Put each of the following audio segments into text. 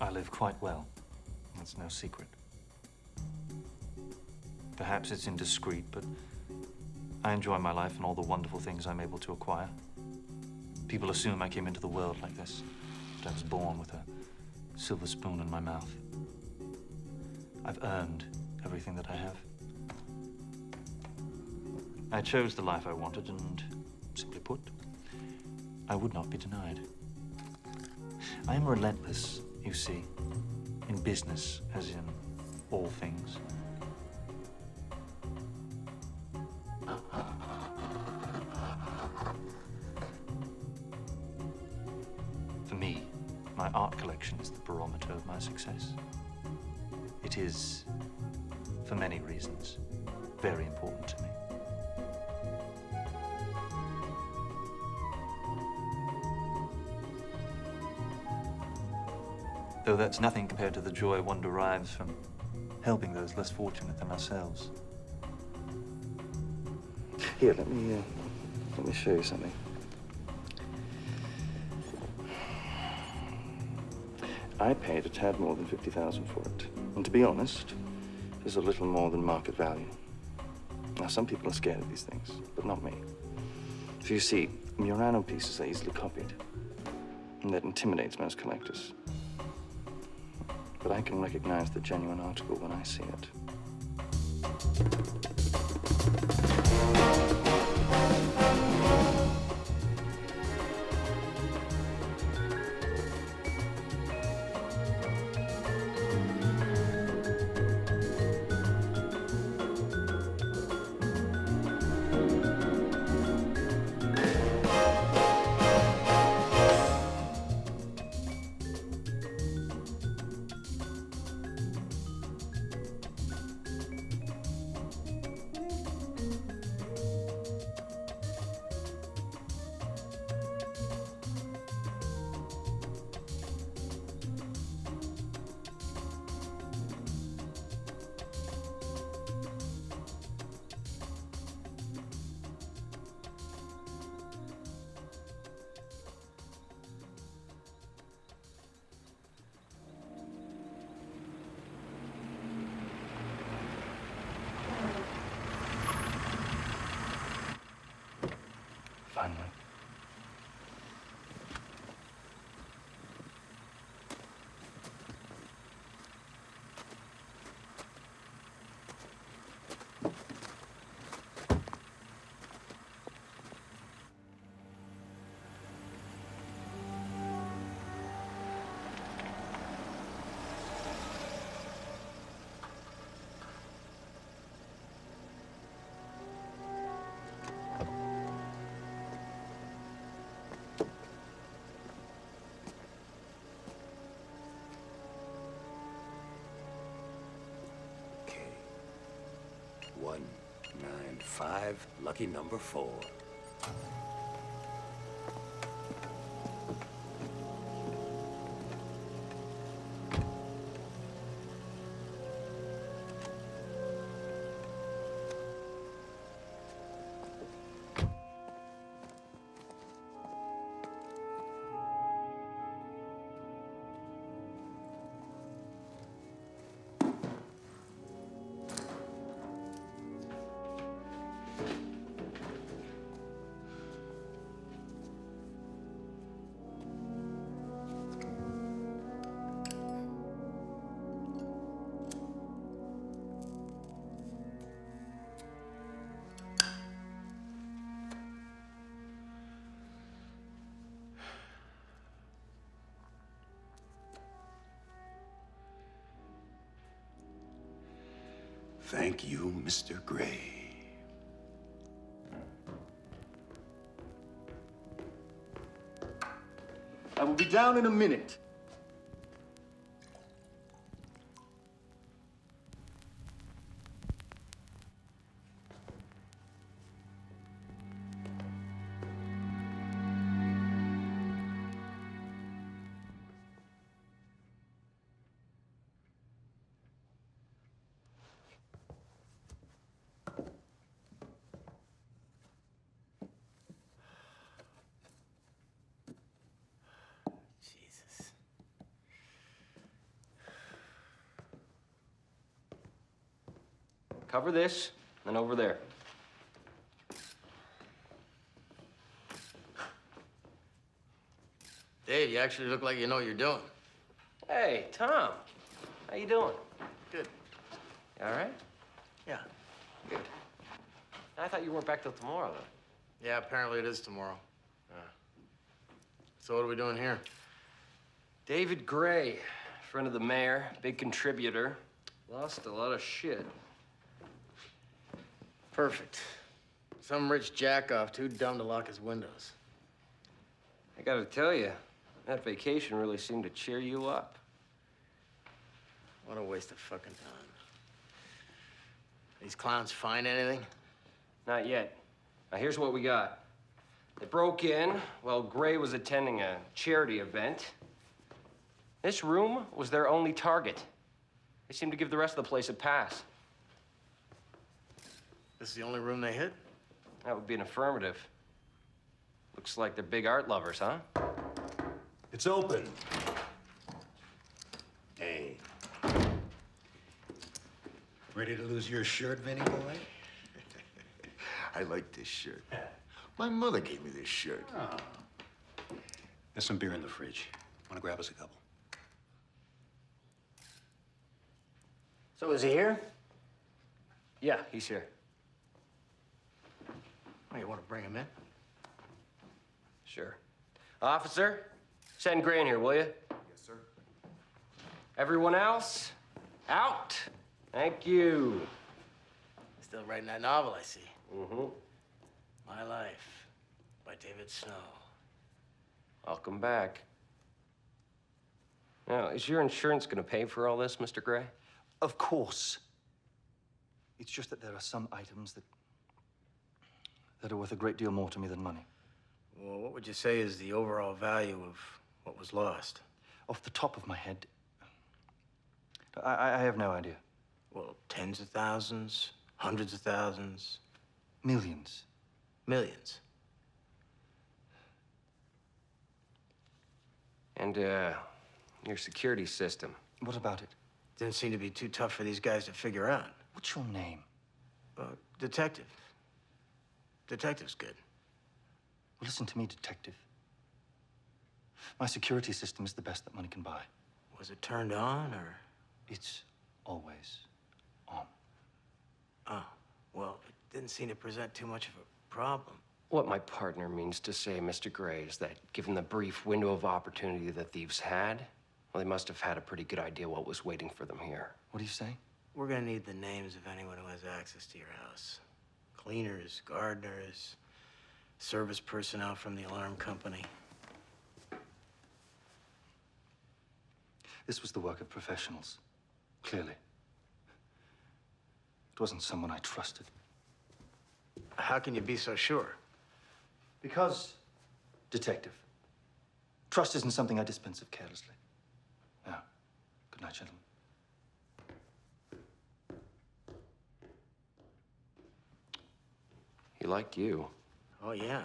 I live quite well. That's no secret. Perhaps it's indiscreet, but I enjoy my life and all the wonderful things I'm able to acquire. People assume I came into the world like this, that I was born with a silver spoon in my mouth. I've earned everything that I have. I chose the life I wanted, and simply put, I would not be denied. I am relentless, you see, in business as in all things. For me, my art collection is the barometer of my success. It is, for many reasons, very important to me. Though that's nothing compared to the joy one derives from helping those less fortunate than ourselves. Here, let me show you something. I paid a tad more than 50,000 for it. And to be honest, it's a little more than market value. Now, some people are scared of these things, but not me. So you see, Murano pieces are easily copied. And that intimidates most collectors. But I can recognize the genuine article when I see it. Finally. Okay. 195, lucky number 4. Thank you, Mr. Gray. I will be down in a minute. Jesus. Cover this, and over there. Dave, you actually look like you know what you're doing. Hey, Tom. How you doing? Good. You all right? Yeah. Good. I thought you weren't back till tomorrow, though. Yeah, apparently it is tomorrow. So what are we doing here? David Gray, friend of the mayor, big contributor. Lost a lot of shit. Perfect. Some rich jackoff too dumb to lock his windows. I gotta tell you, that vacation really seemed to cheer you up. What a waste of fucking time. These clowns find anything? Not yet. Now, here's what we got. They broke in while Gray was attending a charity event. This room was their only target. They seemed to give the rest of the place a pass. This is the only room they hit? That would be an affirmative. Looks like they're big art lovers, huh? It's open. Hey. Ready to lose your shirt, Vinny boy? I like this shirt. My mother gave me this shirt. Oh. There's some beer in the fridge. Want to grab us a couple? So is he here? Yeah, he's here. Oh, you want to bring him in? Sure. Officer, send Gray in here, will you? Yes, sir. Everyone else, out. Thank you. Still writing that novel, I see. Mm-hmm. My Life by David Snow. Welcome back. Now, is your insurance gonna pay for all this, Mr. Gray? Of course. It's just that there are some items that are worth a great deal more to me than money. Well, what would you say is the overall value of what was lost? Off the top of my head, I have no idea. Well, tens of thousands, hundreds of thousands, Millions. millions. And, your security system. What about it? Didn't seem to be too tough for these guys to figure out. What's your name? Detective. Detective's good. Well, listen to me, detective. My security system is the best that money can buy. Was it turned on, or? It's always on. Oh, well, it didn't seem to present too much of a problem. What my partner means to say, Mr. Gray, is that given the brief window of opportunity the thieves had, well, they must have had a pretty good idea what was waiting for them here. What do you say? We're gonna need the names of anyone who has access to your house. Cleaners, gardeners, service personnel from the alarm company. This was the work of professionals, clearly. It wasn't someone I trusted. How can you be so sure? Because, detective, trust isn't something I dispense of carelessly. Now, good night, gentlemen. He liked you. Oh, yeah.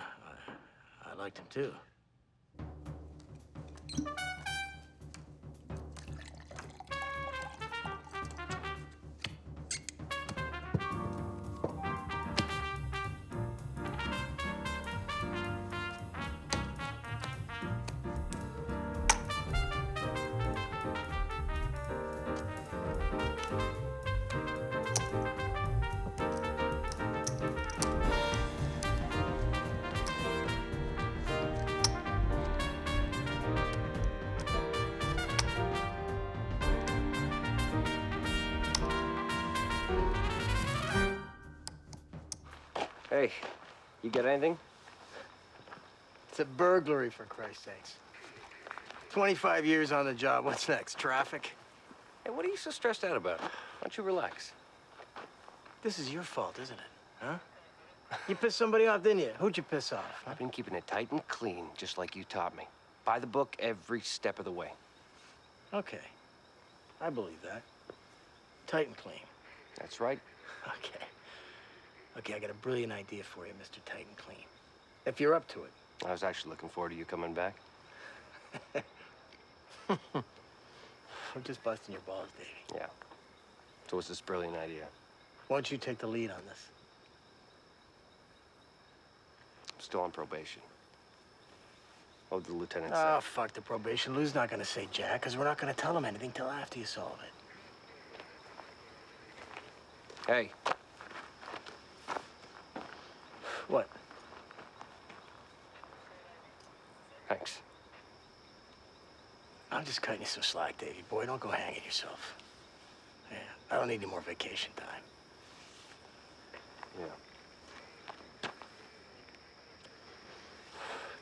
I liked him, too. Hey, you got anything? It's a burglary, for Christ's sakes. 25 years on the job. What's next? Traffic? Hey, what are you so stressed out about? Why don't you relax? This is your fault, isn't it? Huh? You pissed somebody off, didn't you? Who'd you piss off? Huh? I've been keeping it tight and clean, just like you taught me. By the book every step of the way. Okay. I believe that. Tight and clean. That's right. Okay. Okay, I got a brilliant idea for you, Mr. Tight and Clean. If you're up to it. I was actually looking forward to you coming back. I'm just busting your balls, Davey. Yeah. So what's this brilliant idea? Why don't you take the lead on this? I'm still on probation. What would the lieutenant say? Oh, fuck the probation. Lou's not gonna say jack, because we're not gonna tell him anything till after you solve it. Hey, What? thanks. I'm just cutting you some slack, Davey boy. Don't go hanging yourself. Yeah, I don't need any more vacation time. Yeah.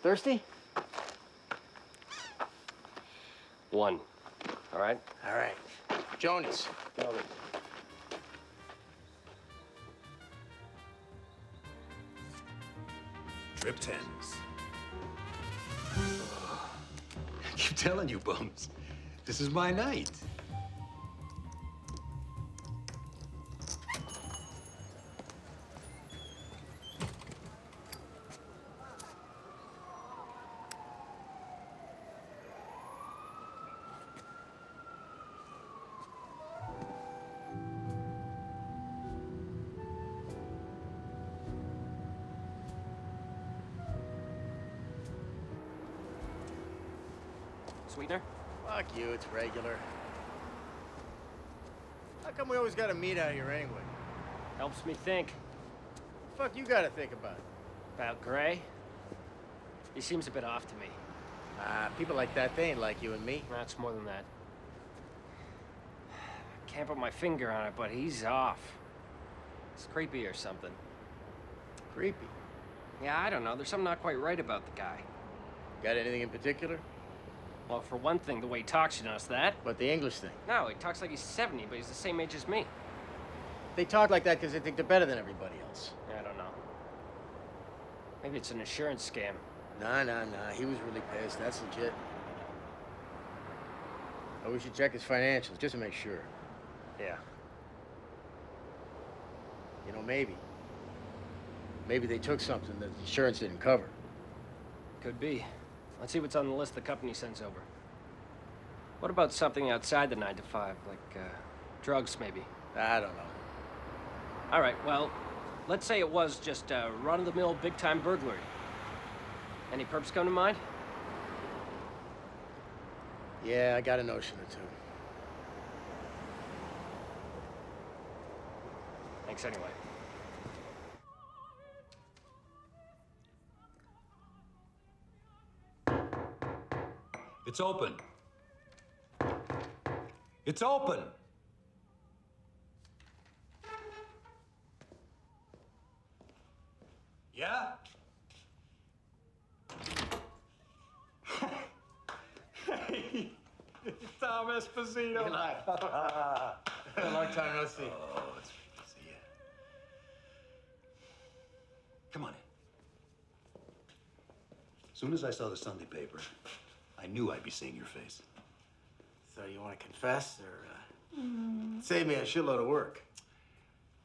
Thirsty? One. All right? All right. Jonies. Trip tens. I keep telling you, Bums. This is my night. Sweetener? Fuck you, it's regular. How come we always gotta meet out here anyway? Helps me think. Fuck you gotta think about? About Gray? He seems a bit off to me. People like that, they ain't like you and me. That's more than that. Can't put my finger on it, but he's off. It's creepy or something. Creepy. Yeah, I don't know. There's something not quite right about the guy. Got anything in particular? Well, for one thing, the way he talks, you notice that? But the English thing. No, he talks like he's 70, but he's the same age as me. They talk like that because they think they're better than everybody else. I don't know. Maybe it's an insurance scam. Nah. He was really pissed. That's legit. Oh, we should check his financials just to make sure. Yeah. You know, maybe. Maybe they took something that the insurance didn't cover. Could be. Let's see what's on the list the company sends over. What about something outside the 9 to 5, like drugs, maybe? I don't know. All right, well, let's say it was just a run-of-the-mill, big-time burglary. Any perps come to mind? Yeah, I got a notion or two. Thanks anyway. It's open. It's open. Yeah? Hey, Tom Esposito. Long time no see. Oh, it's great to see you. Come on in. As soon as I saw the Sunday paper, I knew I'd be seeing your face. So you want to confess or save me a shitload of work?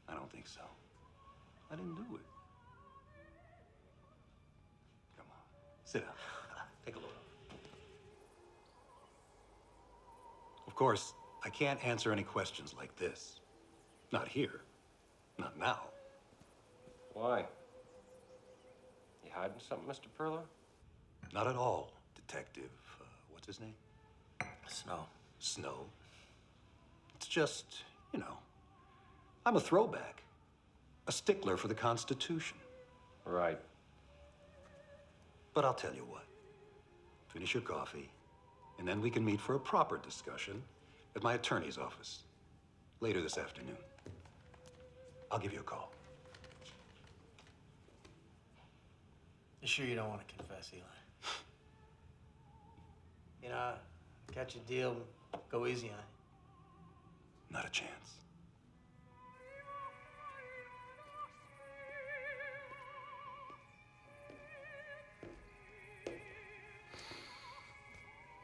I don't think so. I didn't do it. Come on, sit down. Take a look. Of course, I can't answer any questions like this. Not here. Not now. Why? You hiding something, Mr. Perler? Not at all, Detective. What's his name? Snow. Snow. It's just, you know, I'm a throwback. A stickler for the Constitution. Right. But I'll tell you what. Finish your coffee, and then we can meet for a proper discussion at my attorney's office later this afternoon. I'll give you a call. You sure you don't want to confess, Eli? You know, catch a deal, go easy on it. Not a chance.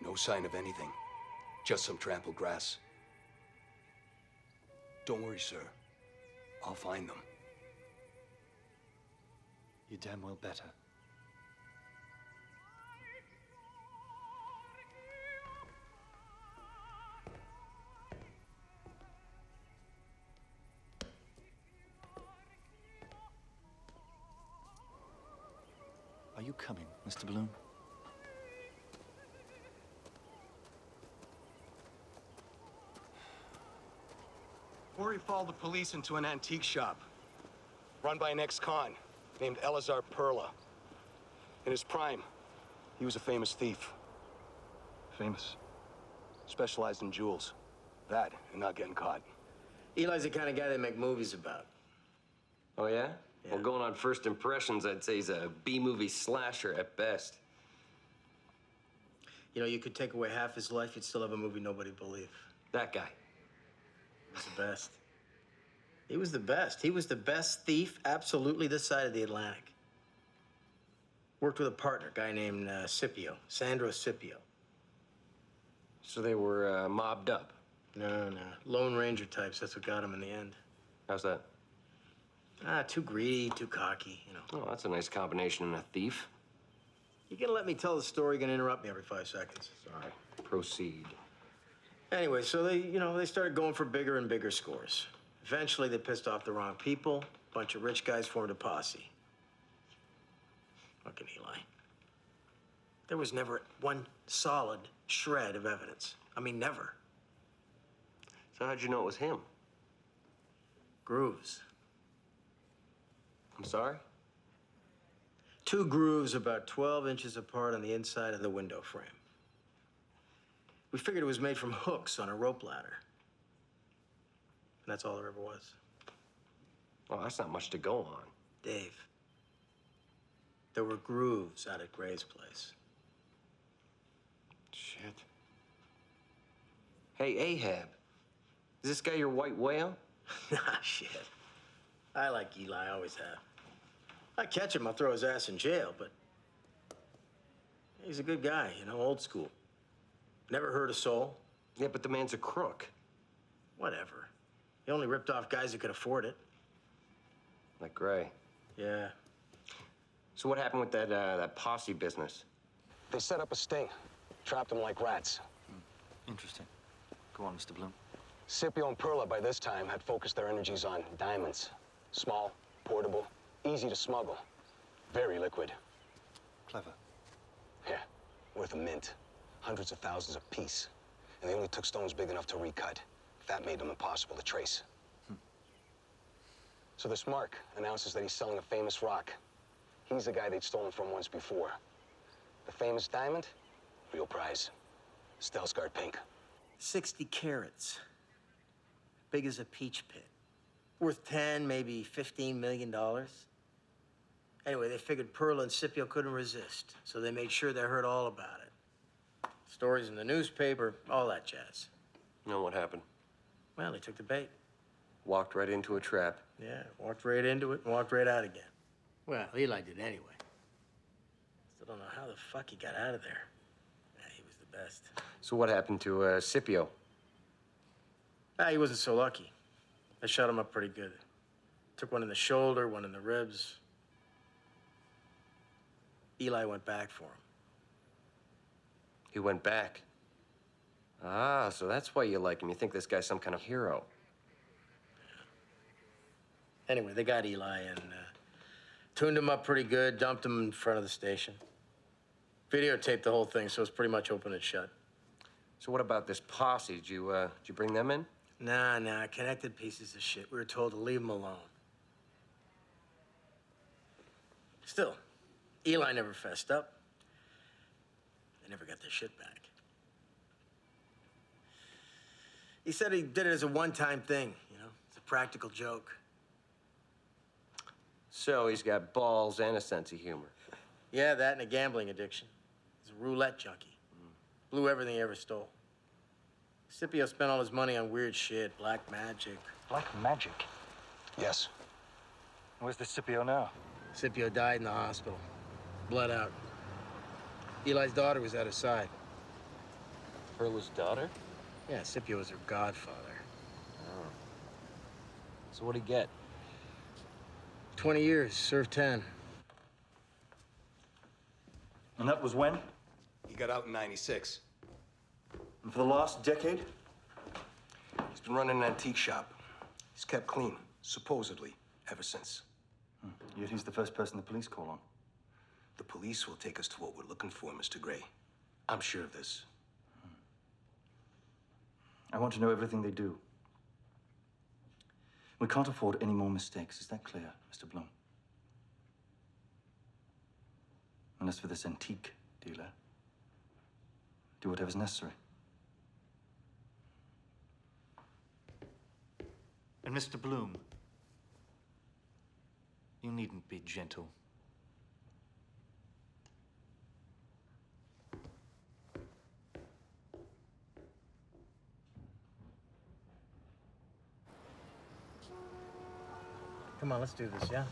No sign of anything. Just some trampled grass. Don't worry, sir. I'll find them. You damn well better. coming, Mr. Bloom? Corey followed the police into an antique shop run by an ex-con named Elazar Perla. In his prime, he was a famous thief. Famous. Specialized in jewels. That and not getting caught. Eli's the kind of guy they make movies about. Oh, yeah? Yeah. Well, going on first impressions, I'd say he's a B-movie slasher at best. You know, you could take away half his life, you'd still have a movie nobody'd believe. That guy. He was the best. He was the best. He was the best thief absolutely this side of the Atlantic. Worked with a partner, a guy named Scipio, Sandro Scipio. So they were mobbed up. No. Lone Ranger types, that's what got him in the end. How's that? Too greedy, too cocky, you know. Oh, that's a nice combination in a thief. You gonna let me tell the story, you're gonna interrupt me every 5 seconds. Sorry. Proceed. Anyway, so they started going for bigger and bigger scores. Eventually, they pissed off the wrong people. A bunch of rich guys formed a posse. Fucking Eli. There was never one solid shred of evidence. I mean, never. So how'd you know it was him? Grooves. I'm sorry? 2 grooves about 12 inches apart on the inside of the window frame. We figured it was made from hooks on a rope ladder. And that's all there ever was. Well, that's not much to go on. Dave, there were grooves out at Gray's place. Shit. Hey, Ahab. Is this guy your white whale? Nah, shit. I like Eli, I always have. I catch him, I'll throw his ass in jail, but he's a good guy, you know, old school. Never hurt a soul. Yeah, but the man's a crook. Whatever. He only ripped off guys who could afford it. Like Gray. Yeah. So what happened with that posse business? They set up a sting, trapped them like rats. Interesting. Go on, Mr. Bloom. Scipio and Perla, by this time, had focused their energies on diamonds. Small, portable, easy to smuggle. Very liquid. Clever. Yeah, worth a mint. Hundreds of thousands apiece. And they only took stones big enough to recut. That made them impossible to trace. So this Mark announces that he's selling a famous rock. He's the guy they'd stolen from once before. The famous diamond, real prize. Stelsgard pink. 60 carats. Big as a peach pit. Worth 10, maybe $15 million. Anyway, they figured Perla and Scipio couldn't resist, so they made sure they heard all about it. Stories in the newspaper, all that jazz. You know what happened? Well, they took the bait. Walked right into a trap. Yeah, walked right into it and walked right out again. Well, Eli did anyway. Still don't know how the fuck he got out of there. Yeah, he was the best. So what happened to Scipio? He wasn't so lucky. They shot him up pretty good. Took one in the shoulder, one in the ribs. Eli went back for him. He went back. Ah, so that's why you like him. You think this guy's some kind of hero. Anyway, they got Eli and tuned him up pretty good, dumped him in front of the station. Videotaped the whole thing, so it's pretty much open and shut. So what about this posse? Did you bring them in? Nah, connected pieces of shit. We were told to leave them alone. Still, Eli never fessed up. They never got their shit back. He said he did it as a one-time thing, you know? It's a practical joke. So he's got balls and a sense of humor. Yeah, that and a gambling addiction. He's a roulette junkie. Blew everything he ever stole. Scipio spent all his money on weird shit, black magic. Black magic. Yes. Where's the Scipio now? Scipio died in the hospital. Bled out. Eli's daughter was at his side. Perla's daughter? Yeah, Scipio was her godfather. Oh. So what'd he get? 20 years, served 10. And that was when? He got out in '96. And for the last decade? He's been running an antique shop. He's kept clean, supposedly, ever since. Yet he's the first person the police call on. The police will take us to what we're looking for, Mr. Gray. I'm sure of this. I want to know everything they do. We can't afford any more mistakes. Is that clear, Mr. Bloom? And as for this antique dealer, do whatever's necessary. And Mr. Bloom, you needn't be gentle. Come on, let's do this, yeah?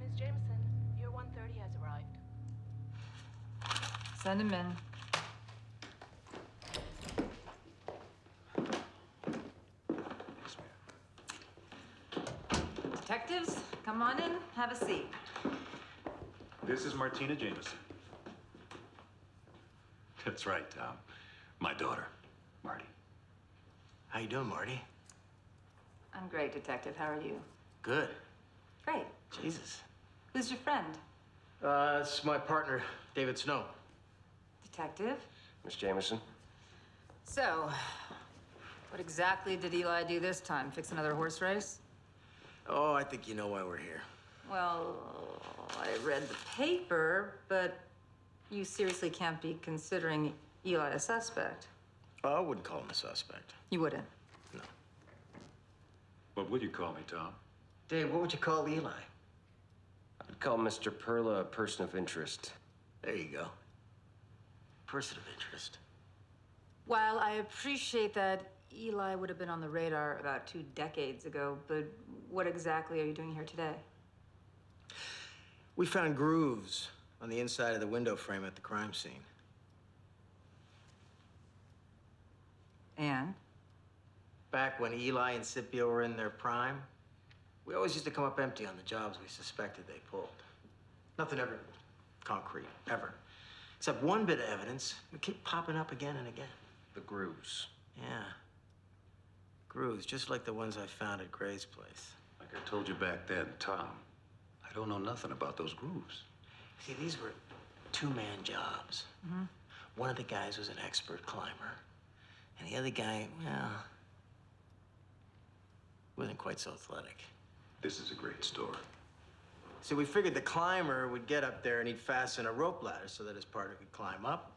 Miss Jameson, your 1:30 has arrived. Send him in. Yes, ma'am. Detectives, come on in, have a seat. This is Martina Jameson. That's right, Tom. My daughter, Marty. How you doing, Marty? I'm great, Detective. How are you? Good. Great. Jesus. Who's your friend? It's my partner, David Snow. Detective? Miss Jameson? So, what exactly did Eli do this time? Fix another horse race? Oh, I think you know why we're here. Well, I read the paper, but you seriously can't be considering Eli a suspect. Oh, I wouldn't call him a suspect. You wouldn't. No. What would you call me, Tom? Dave, what would you call Eli? I'd call Mr. Perla a person of interest. There you go. Person of interest. While I appreciate that Eli would have been on the radar about 2 decades ago, but what exactly are you doing here today? We found grooves on the inside of the window frame at the crime scene. And? Back when Eli and Scipio were in their prime, we always used to come up empty on the jobs we suspected they pulled. Nothing ever concrete, ever. Except one bit of evidence would keep popping up again and again. The grooves. Yeah. Grooves, just like the ones I found at Gray's place. Like I told you back then, Tom, I don't know nothing about those grooves. See, these were two-man jobs. Mm-hmm. One of the guys was an expert climber, and the other guy, well, wasn't quite so athletic. This is a great story. So we figured the climber would get up there and he'd fasten a rope ladder so that his partner could climb up,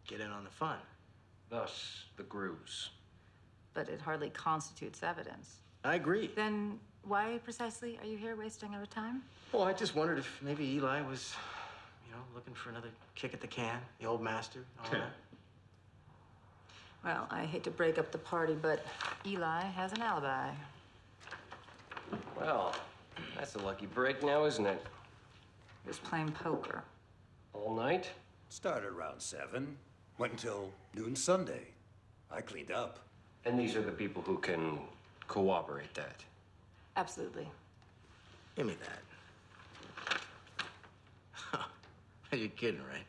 get in on the fun. Thus, the grooves. But it hardly constitutes evidence. I agree. Then why precisely are you here wasting our time? Well, I just wondered if maybe Eli was, looking for another kick at the can, the old master, all that. Well, I hate to break up the party, but Eli has an alibi. Well, that's a lucky break now, isn't it? He was playing poker. All night? Started around 7, went until noon Sunday. I cleaned up. And these are the people who can corroborate that. Absolutely. Give me that. Are you kidding, right?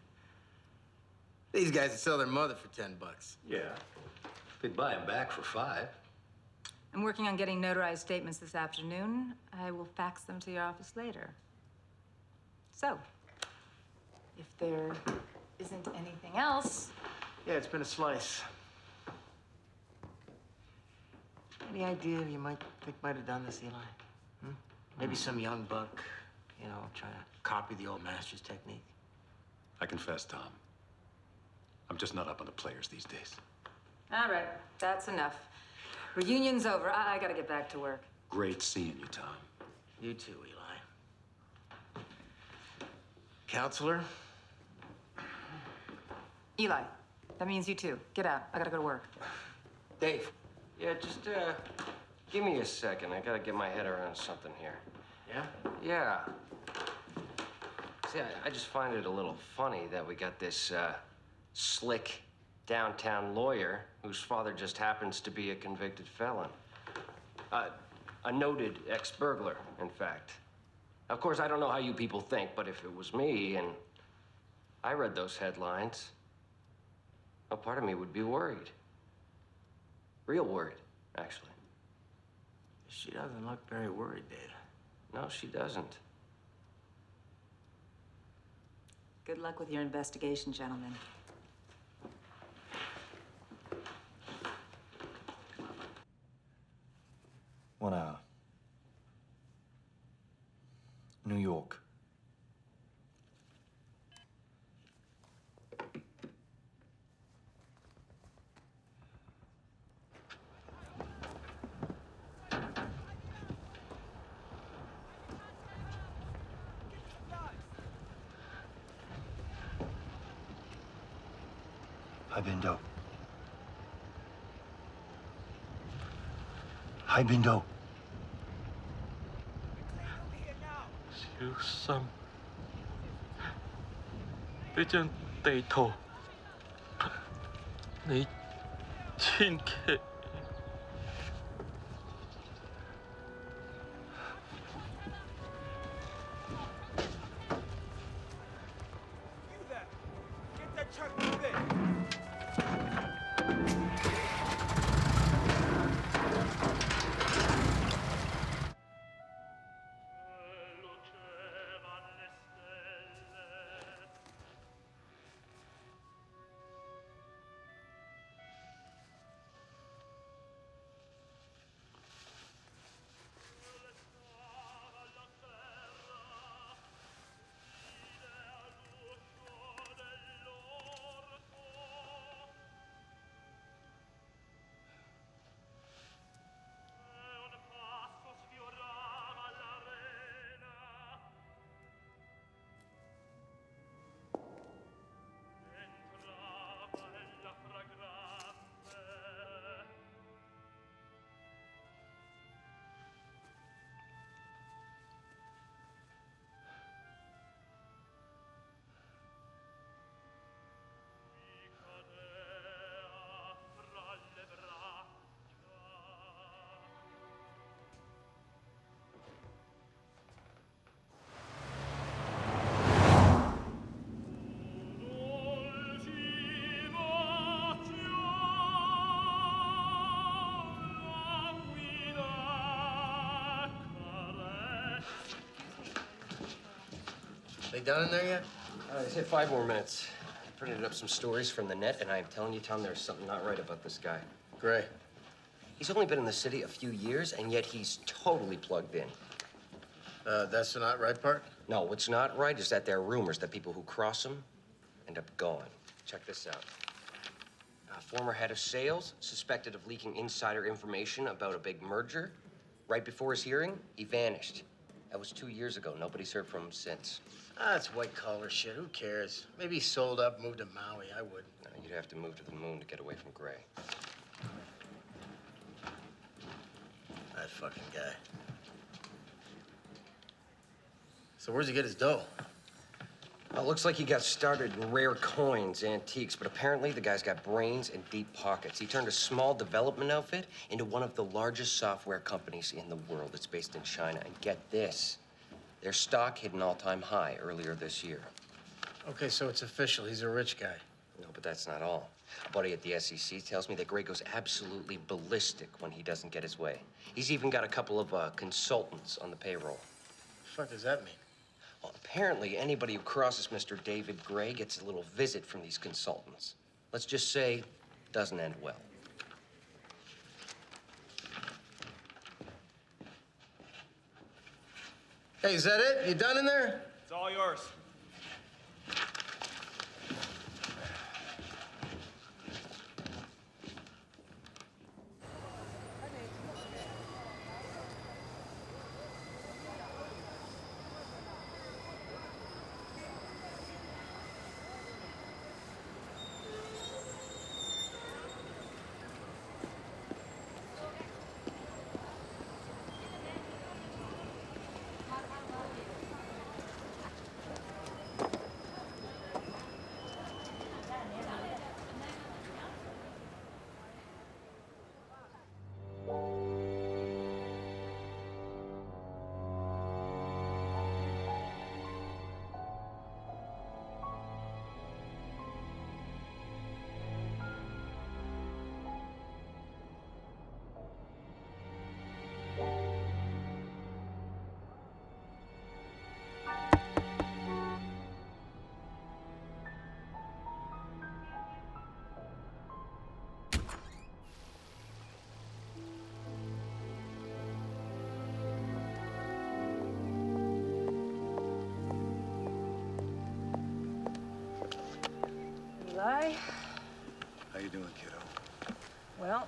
These guys would sell their mother for $10. Yeah. They'd buy him back for 5. I'm working on getting notarized statements this afternoon. I will fax them to your office later. So, if there isn't anything else... Yeah, it's been a slice. Any idea who you might have done this, Eli? Maybe some young buck, trying to copy the old master's technique. I confess, Tom, I'm just not up on the players these days. All right, that's enough. Reunion's over. I gotta get back to work. Great seeing you, Tom. You too, Eli. Counselor? Eli, that means you too. Get out. I gotta go to work. Dave. Yeah, just give me a second. I gotta get my head around something here. Yeah? Yeah. See, I just find it a little funny that we got this slick downtown lawyer whose father just happens to be a convicted felon. A noted ex-burglar, in fact. Of course, I don't know how you people think, but if it was me and I read those headlines, a part of me would be worried. Real worried, actually. She doesn't look very worried, Dave. No, she doesn't. Good luck with your investigation, gentlemen. One hour. New York. Haibindo. Haibindo. Siêu xăm Với chân tây thổ Lấy chín kệ They done in there yet? Just hit 5 more minutes. I printed up some stories from the net, and I'm telling you, Tom, there's something not right about this guy. Gray. He's only been in the city a few years, and yet he's totally plugged in. That's the not right part? No, what's not right is that there are rumors that people who cross him end up gone. Check this out. Former head of sales, suspected of leaking insider information about a big merger. Right before his hearing, he vanished. That was 2 years ago. Nobody's heard from him since. That's white-collar shit. Who cares? Maybe he sold up, moved to Maui. I would. No, you'd have to move to the moon to get away from Gray. That fucking guy. So where's he get his dough? Well, it looks like he got started in rare coins, antiques, but apparently the guy's got brains and deep pockets. He turned a small development outfit into one of the largest software companies in the world. It's based in China. And get this, their stock hit an all-time high earlier this year. Okay, so it's official. He's a rich guy. No, but that's not all. A buddy at the SEC tells me that Gray goes absolutely ballistic when he doesn't get his way. He's even got a couple of consultants on the payroll. The fuck does that mean? Well, apparently, anybody who crosses Mr. David Gray gets a little visit from these consultants. Let's just say, doesn't end well. Hey, is that it? You done in there? It's all yours. Eli. How you doing, kiddo? Well,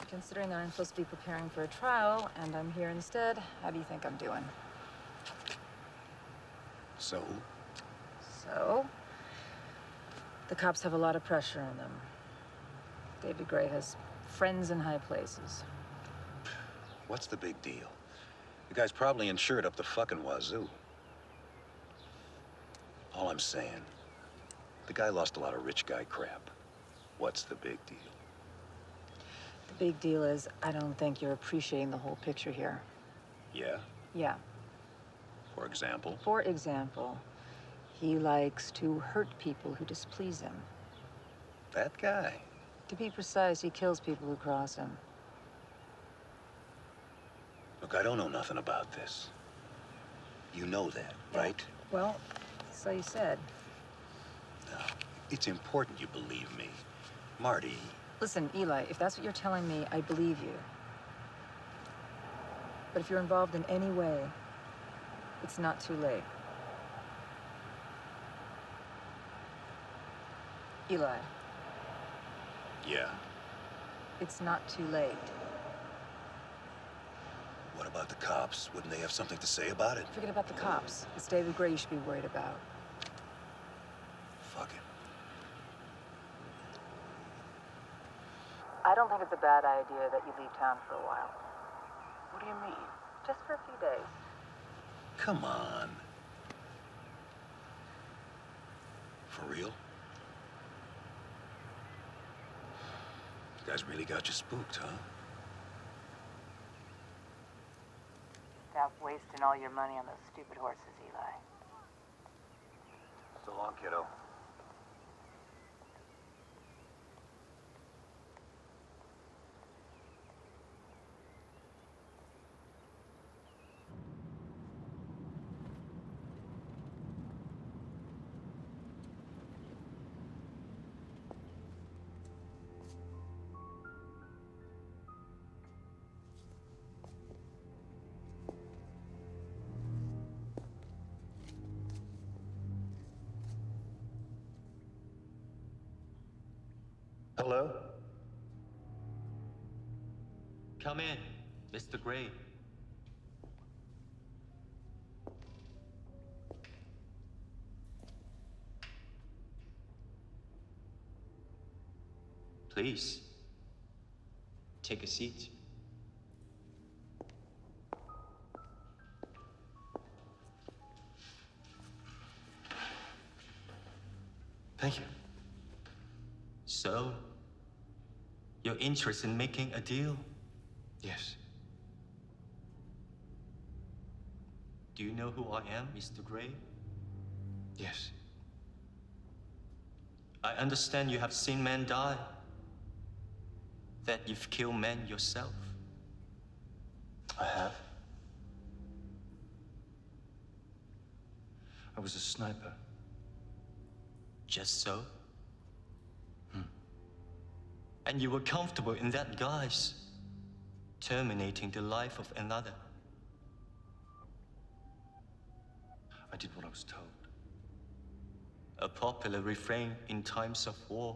considering that I'm supposed to be preparing for a trial and I'm here instead, how do you think I'm doing? So? So, the cops have a lot of pressure on them. David Gray has friends in high places. What's the big deal? The guy's probably insured up the fucking wazoo. All I'm saying, the guy lost a lot of rich guy crap. What's the big deal? The big deal is, I don't think you're appreciating the whole picture here. Yeah? Yeah. For example? For example, he likes to hurt people who displease him. That guy? To be precise, he kills people who cross him. Look, I don't know nothing about this. You know that, right? Well, so you said. No, it's important you believe me. Marty. Listen, Eli, if that's what you're telling me, I believe you. But if you're involved in any way, it's not too late. Eli. Yeah? It's not too late. What about the cops? Wouldn't they have something to say about it? Forget about the cops. It's David Gray you should be worried about. Fuck it. I don't think it's a bad idea that you leave town for a while. What do you mean? Just for a few days. Come on. For real? You guys really got you spooked, huh? Stop wasting all your money on those stupid horses, Eli. So long, kiddo. Hello? Come in, Mr. Gray. Please, take a seat. Thank you. So, you're interested in making a deal? Yes. Do you know who I am, Mr. Gray? Yes. I understand you have seen men die. That you've killed men yourself. I have. I was a sniper. Just so? And you were comfortable in that guise, terminating the life of another. I did what I was told. A popular refrain in times of war.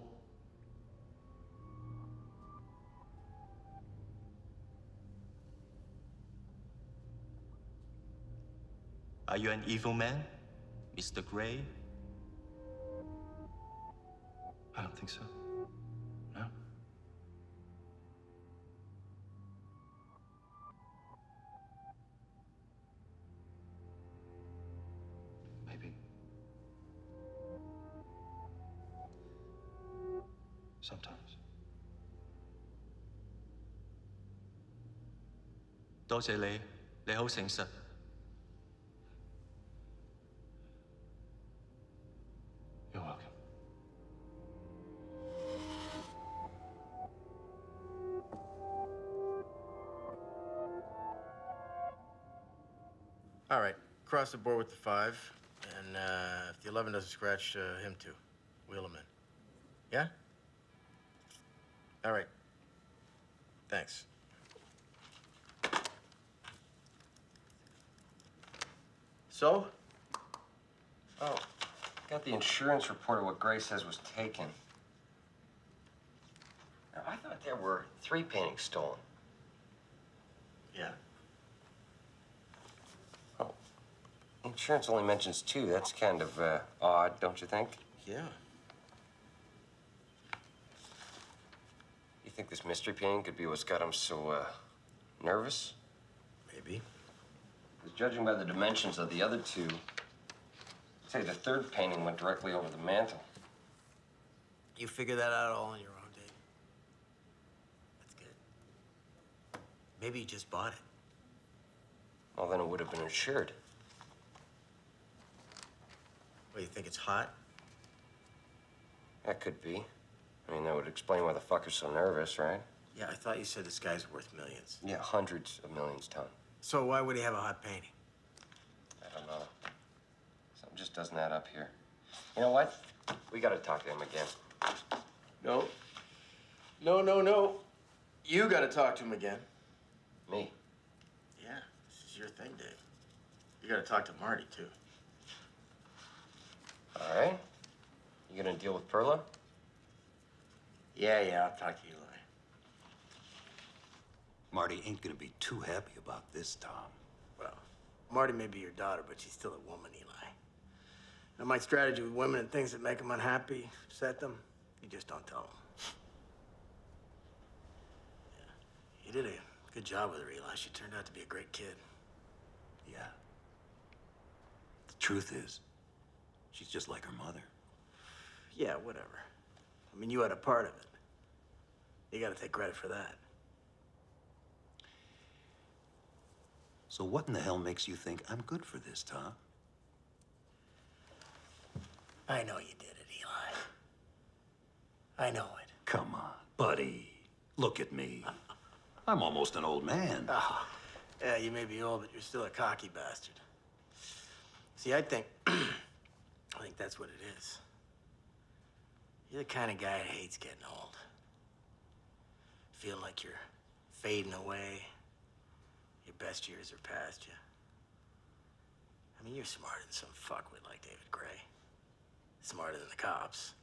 Are you an evil man, Mr. Gray? I don't think so. No? Maybe. Sometimes. 多謝你，你好誠實。You're welcome. All right, cross the board with the 5, and if the 11 doesn't scratch, him too. Wheel him in. Yeah? All right. Thanks. So? Oh. Got the insurance report of what Gray says was taken. 3 paintings stolen. Yeah. Oh, insurance only mentions 2. That's kind of odd, don't you think? Yeah. You think this mystery painting could be what's got him so nervous? Maybe. Because judging by the dimensions of the other 2, I'd say the 3rd painting went directly over the mantel. You figure that out all on your own, Dave. That's good. Maybe you just bought it. Well, then it would have been insured. What, you think it's hot? That could be. I mean, that would explain why the fucker's so nervous, right? Yeah, I thought you said this guy's worth millions. Yeah, hundreds of millions, Tom. So why would he have a hot painting? I don't know. Something just doesn't add up here. You know what? We gotta talk to him again. No. No. You gotta talk to him again. Me? Yeah, this is your thing, Dave. You gotta talk to Marty, too. All right. You gonna deal with Perla? Yeah, I'll talk to Eli. Marty ain't gonna be too happy about this, Tom. Well, Marty may be your daughter, but she's still a woman, Eli. Now, my strategy with women and things that make them unhappy, upset them, you just don't tell them. Yeah. You did a good job with her, Eli. She turned out to be a great kid. Yeah. The truth is, she's just like her mother. Yeah, whatever. I mean, you had a part of it. You gotta take credit for that. So what in the hell makes you think I'm good for this, Tom? I know you did it, Eli. I know it. Come on, buddy. Look at me. I'm almost an old man. Oh, yeah, you may be old, but you're still a cocky bastard. See, I think that's what it is. You're the kind of guy that hates getting old. Feeling like you're fading away. Your best years are past you. I mean, you're smarter than some fuckwit like David Gray. Smarter than the cops.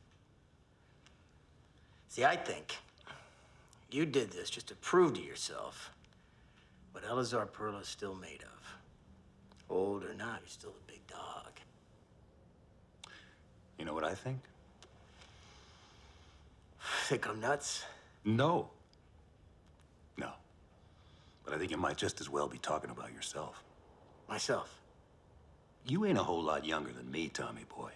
See, I think you did this just to prove to yourself what Elazar Perla's still made of. Old or not, he's still a big dog. You know what I think? Think I'm nuts? No. No. But I think you might just as well be talking about yourself. Myself? You ain't a whole lot younger than me, Tommy boy.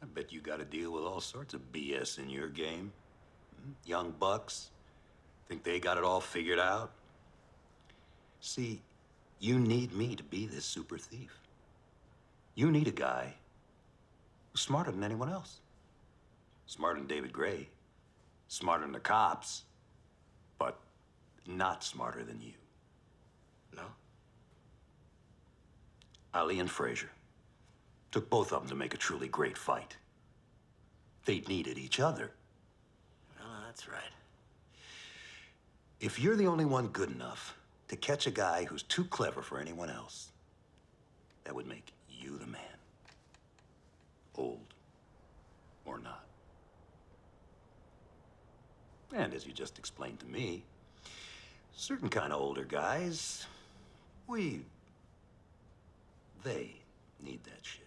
I bet you got to deal with all sorts of BS in your game. Young bucks think they got it all figured out. See, you need me to be this super thief. You need a guy who's smarter than anyone else. Smarter than David Gray. Smarter than the cops. But not smarter than you. No? Ali and Frazier. Took both of them to make a truly great fight. They needed each other. Well, that's right. If you're the only one good enough to catch a guy who's too clever for anyone else, that would make you the man. Old or not. And as you just explained to me, certain kind of older guys, they need that shit.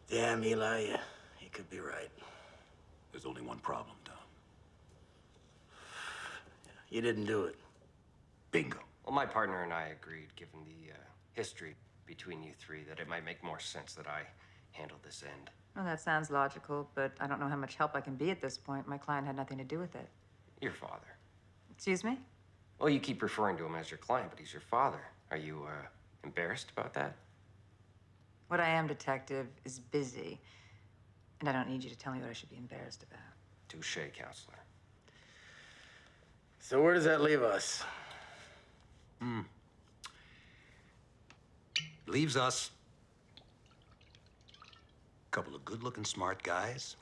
Damn, Eli, you could be right. There's only one problem, Tom. You didn't do it. Bingo. Well, my partner and I agreed, given the history between you 3, that it might make more sense that I handle this end. Well, that sounds logical, but I don't know how much help I can be at this point. My client had nothing to do with it. Your father. Excuse me? Well, you keep referring to him as your client, but he's your father. Are you embarrassed about that? What I am, detective, is busy. And I don't need you to tell me what I should be embarrassed about. Touche, counselor. So where does that leave us? Leaves us a couple of good-looking, smart guys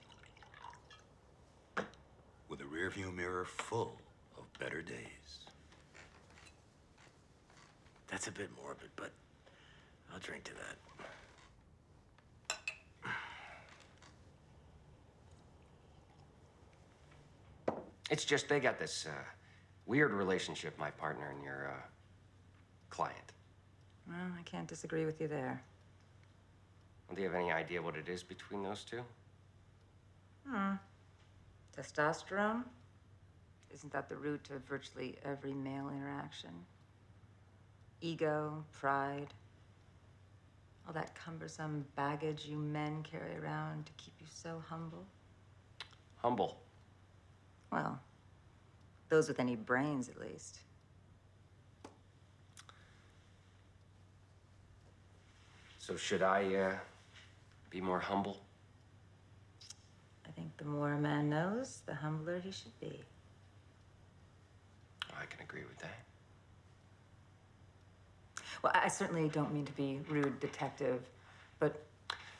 with a rearview mirror full of better days. That's a bit morbid, but I'll drink to that. It's just they got this weird relationship, my partner and your client. Well, I can't disagree with you there. Do you have any idea what it is between those two? Testosterone? Isn't that the root of virtually every male interaction? Ego, pride, all that cumbersome baggage you men carry around to keep you so humble. Humble. Well, those with any brains, at least. So should I be more humble? I think the more a man knows, the humbler he should be. I can agree with that. Well, I certainly don't mean to be rude, detective, but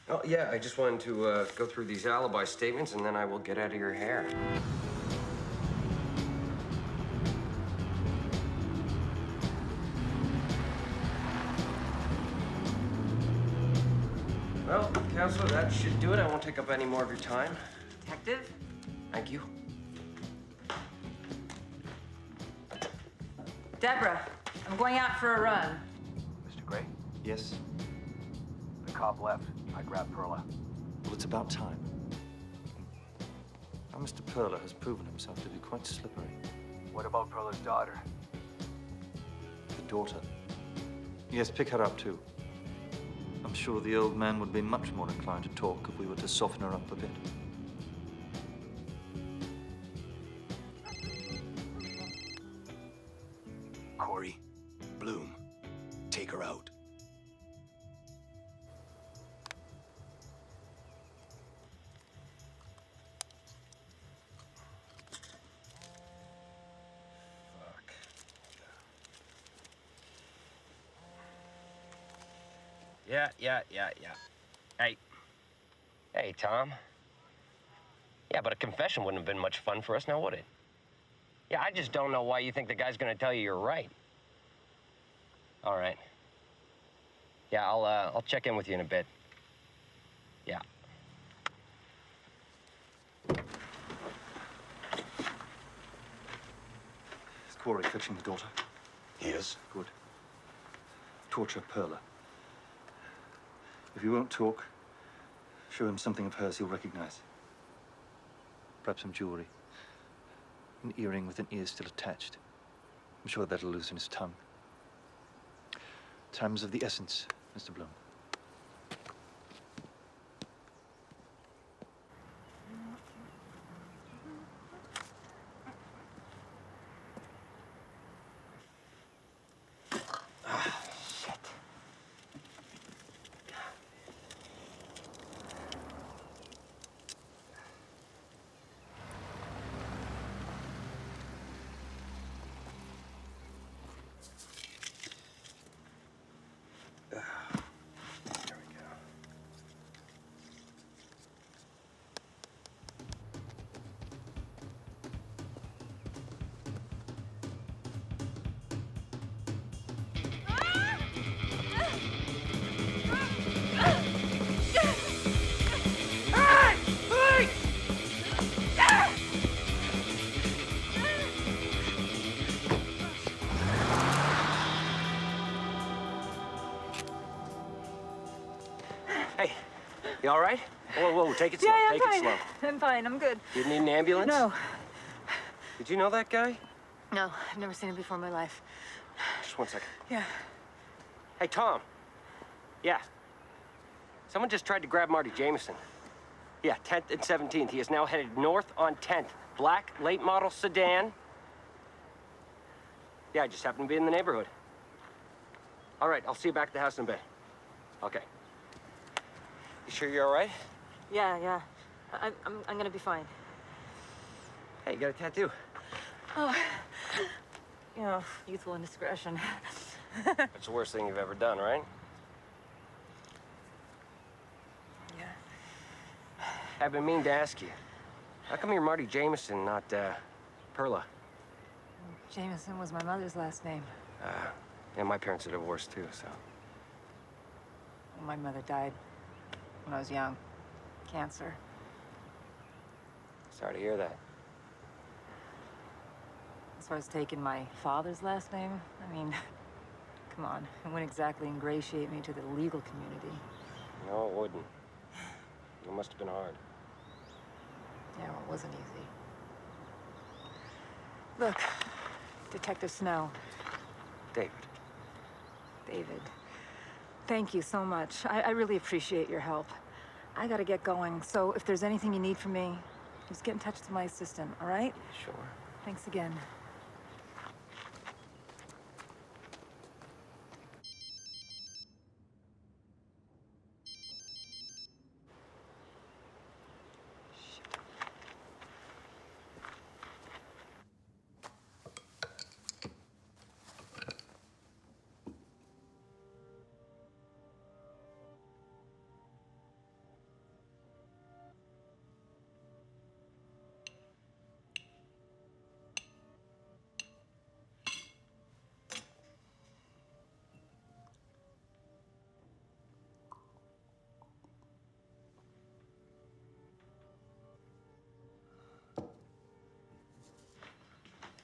Oh, yeah, I just wanted to go through these alibi statements, and then I will get out of your hair. Well, Counselor, that should do it. I won't take up any more of your time. detective? Thank you. Deborah, I'm going out for a run. Mr. Gray, Yes? the cop left. I grabbed Perla. Well, it's about time. Now, Mr. Perla has proven himself to be quite slippery. What about Perla's daughter? The daughter. Yes, pick her up, too. I'm sure the old man would be much more inclined to talk if we were to soften her up a bit. Corey, Bloom, take her out. Yeah. Hey, Tom. Yeah, but a confession wouldn't have been much fun for us now, would it? Yeah, I just don't know why you think the guy's gonna tell you you're right. All right. Yeah, I'll check in with you in a bit. Yeah. Is Corey fetching the daughter? He is? Good. Torture Perla. If you won't talk, show him something of hers he'll recognize. Perhaps some jewelry. An earring with an ear still attached. I'm sure that'll loosen his tongue. Time's of the essence, Mr. Bloom. Hey, you all right? Whoa, take it slow. Yeah, Take I'm it fine. slow. I'm fine. I'm good. You need an ambulance? No. Did you know that guy? No, I've never seen him before in my life. Just one second. Yeah. Hey, Tom. Yeah. Someone just tried to grab Marty Jameson. Yeah, 10th and 17th. He is now headed north on 10th. Black, late model sedan. Yeah, I just happened to be in the neighborhood. All right, I'll see you back at the house in a bit. Okay. You sure you're all right? Yeah. I'm gonna be fine. Hey, you got a tattoo. Oh, you know, youthful indiscretion. That's the worst thing you've ever done, right? Yeah. I've been meaning to ask you. How come you're Marty Jameson, not, Perla? Jameson was my mother's last name. Yeah, my parents are divorced, too, so... My mother died when I was young. Cancer. Sorry to hear that. as far as taking my father's last name. I mean, come on, it wouldn't exactly ingratiate me to the legal community. No, it wouldn't. It must have been hard. Yeah, well, it wasn't easy. Look, Detective Snow. David. David, thank you so much. I really appreciate your help. I gotta get going, so if there's anything you need from me, just get in touch with my assistant, all right? Sure. Thanks again.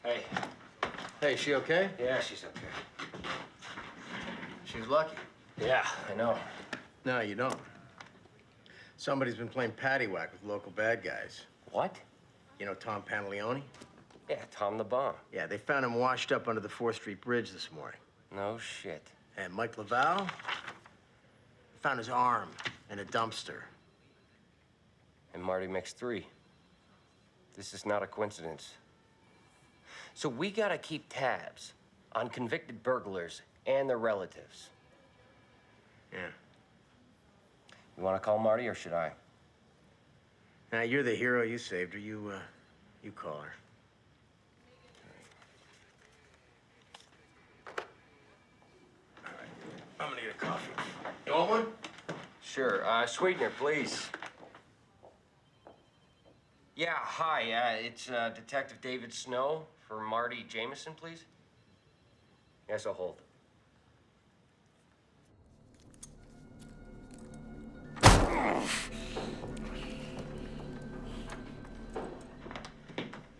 Hey. Hey, she okay? Yeah, she's okay. She's lucky. Yeah, I know. No, you don't. Somebody's been playing paddywhack with local bad guys. What? You know Tom Pantaleone? Yeah, Tom the Bomb. Yeah, they found him washed up under the 4th Street Bridge this morning. No shit. And Mike Laval found his arm in a dumpster. And Marty mixed 3. This is not a coincidence. So we gotta keep tabs on convicted burglars and their relatives. Yeah. You wanna call Marty or should I? Now, you're the hero. You saved her. You call her. All right. I'm gonna get a coffee. You want one? Sure. Sweetener, please. Yeah, hi. It's Detective David Snow for Marty Jameson, please. Yes, I'll hold.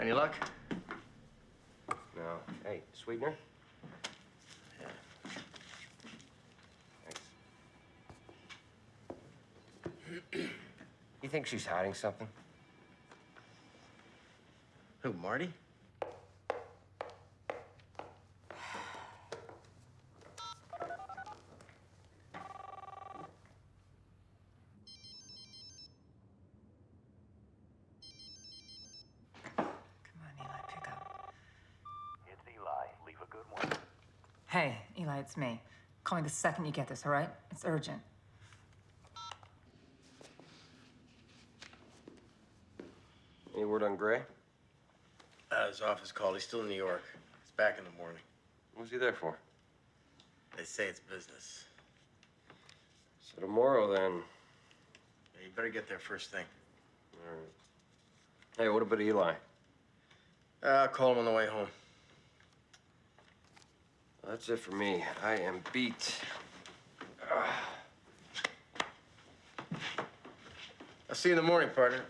Any luck? No. Hey, sweetener? Yeah. Thanks. You think she's hiding something? Who, Marty? Hey, Eli, it's me. Call me the second you get this, all right? It's urgent. Any word on Gray? His office called. He's still in New York. He's back in the morning. What's he there for? They say it's business. So tomorrow, then. Yeah, you better get there first thing. All right. Hey, what about Eli? I'll call him on the way home. Well, that's it for me. I am beat. I'll see you in the morning, partner.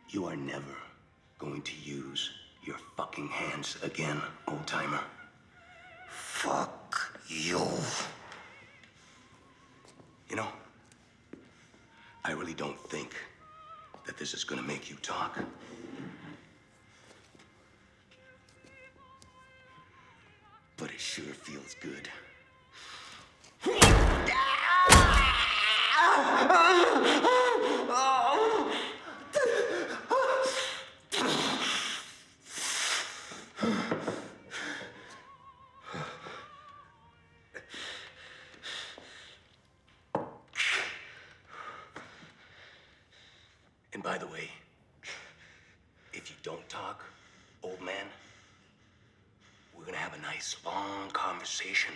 You are never going to use your fucking hands again, old-timer. Fuck you. You know, I really don't think that this is gonna make you talk. But it sure feels good. have a nice long conversation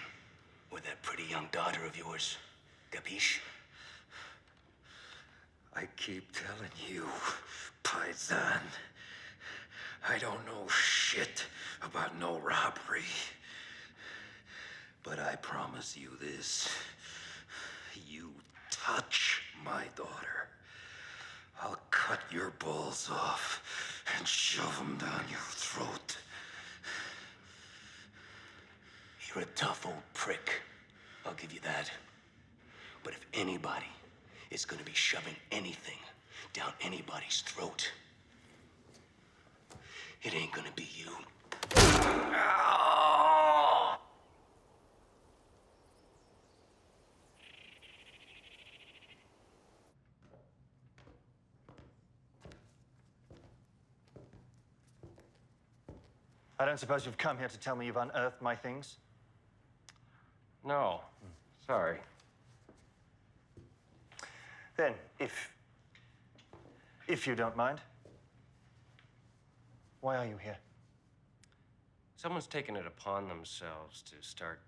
with that pretty young daughter of yours. Capiche? I keep telling you, Paisan, I don't know shit about no robbery. But I promise you this. You touch my daughter, I'll cut your balls off and shove them down your throat. You're a tough old prick. I'll give you that. But if anybody is gonna be shoving anything down anybody's throat, it ain't gonna be you. I don't suppose you've come here to tell me you've unearthed my things? No. Sorry. Then, if you don't mind, why are you here? Someone's taken it upon themselves to start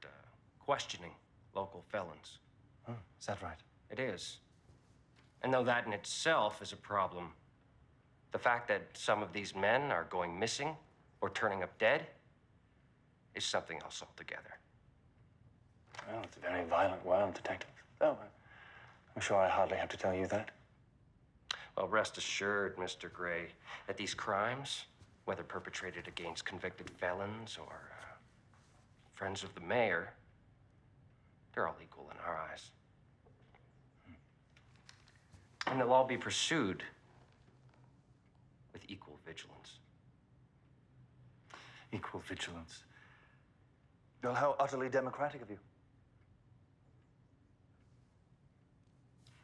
questioning local felons. Is that right? It is. And though that in itself is a problem, the fact that some of these men are going missing or turning up dead is something else altogether. Well, it's a very violent world, Detective. Though I'm sure I hardly have to tell you that. Well, rest assured, Mr. Gray, that these crimes, whether perpetrated against convicted felons or friends of the mayor, they're all equal in our eyes. And they'll all be pursued with equal vigilance. Equal vigilance. Well, how utterly democratic of you.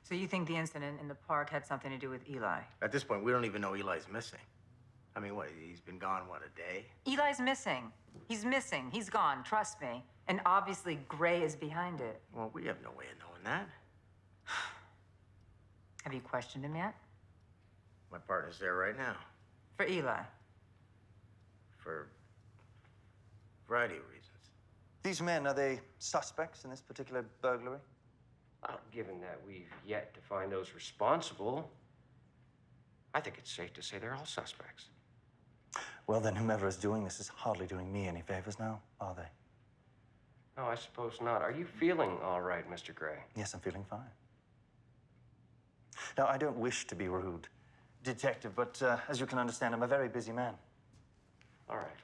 So you think the incident in the park had something to do with Eli? At this point, we don't even know Eli's missing. I mean, what, he's been gone, what, a day? Eli's missing. He's missing. He's gone, trust me. And obviously, Gray is behind it. Well, we have no way of knowing that. Have you questioned him yet? My partner's there right now. For Eli? For a variety of reasons. These men, are they suspects in this particular burglary? Well, given that we've yet to find those responsible, I think it's safe to say they're all suspects. Well, then whomever is doing this is hardly doing me any favors now, are they? No, I suppose not. Are you feeling all right, Mr. Gray? Yes, I'm feeling fine. Now, I don't wish to be rude, Detective, but as you can understand, I'm a very busy man. All right.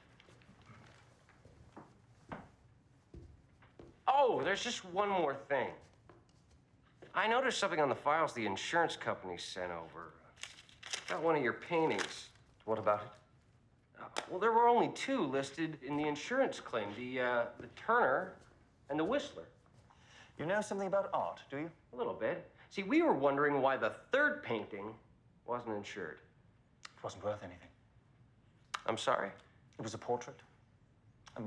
Oh, there's just one more thing. I noticed something on the files the insurance company sent over. About one of your paintings. What about it? Well, there were only two listed in the insurance claim, the Turner and the Whistler. You know something about art, do you? A little bit. See, we were wondering why the third painting wasn't insured. It wasn't worth anything. I'm sorry? It was a portrait. I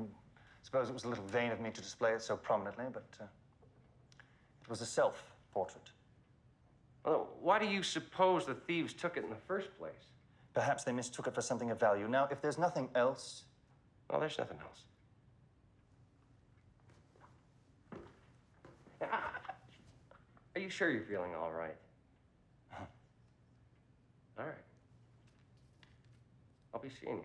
suppose it was a little vain of me to display it so prominently, but it was a self-portrait. Well, why do you suppose the thieves took it in the first place? Perhaps they mistook it for something of value. Now, if there's nothing else... Well, there's nothing else. Are you sure you're feeling all right? All right. I'll be seeing you.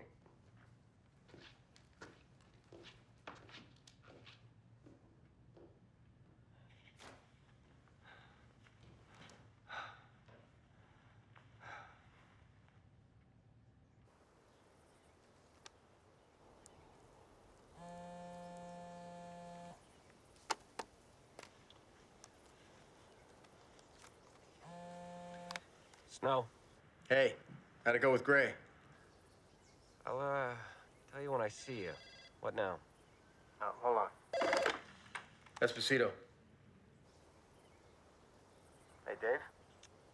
Snow. Hey, how'd it go with Gray? I'll, tell you when I see you. What now? Oh, hold on. Esposito. Hey, Dave?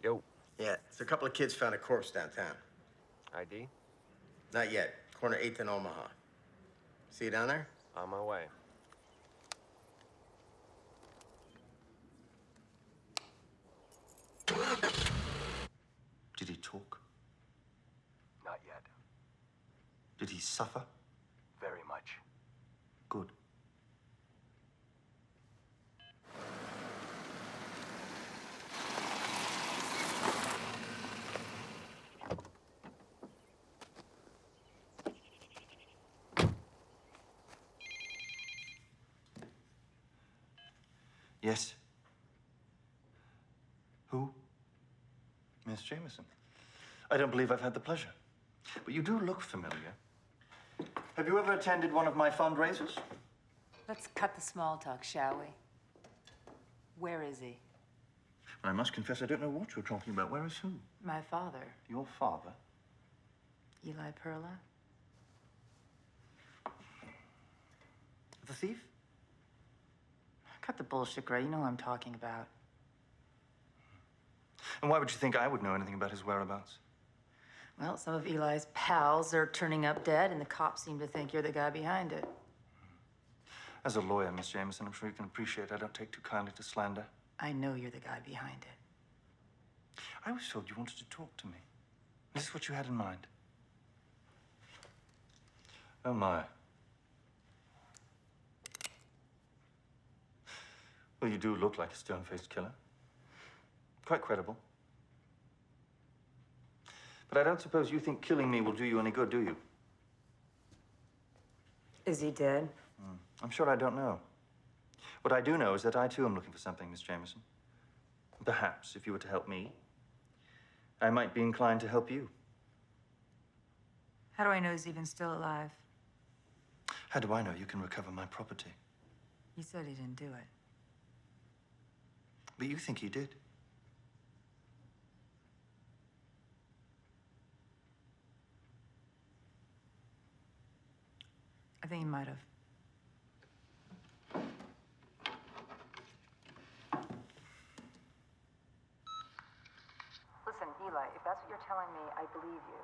Yo. Yeah, it's a couple of kids found a corpse downtown. ID? Not yet. Corner 8th and Omaha. See you down there? On my way. Did he talk? Not yet. Did he suffer? Very much. Good. Yes. Who? Miss Jameson. I don't believe I've had the pleasure. But you do look familiar. Have you ever attended one of my fundraisers? Let's cut the small talk, shall we? Where is he? I must confess, I don't know what you're talking about. Where is who? My father, Your father? Eli Perla. The thief? Cut the bullshit, Gray. You know who I'm talking about. And why would you think I would know anything about his whereabouts? Well, some of Eli's pals are turning up dead, and the cops seem to think you're the guy behind it. As a lawyer, Miss Jameson, I'm sure you can appreciate I don't take too kindly to slander. I know you're the guy behind it. I was told you wanted to talk to me. Is this what you had in mind? Oh, my. Well, you do look like a stone-faced killer. Quite credible. But I don't suppose you think killing me will do you any good, do you? Is he dead? I'm sure I don't know. What I do know is that I, too, am looking for something, Miss Jameson. Perhaps, if you were to help me, I might be inclined to help you. How do I know he's even still alive? How do I know you can recover my property? You said he didn't do it. But you think he did. I think he might have. Listen, Eli, if that's what you're telling me, I believe you.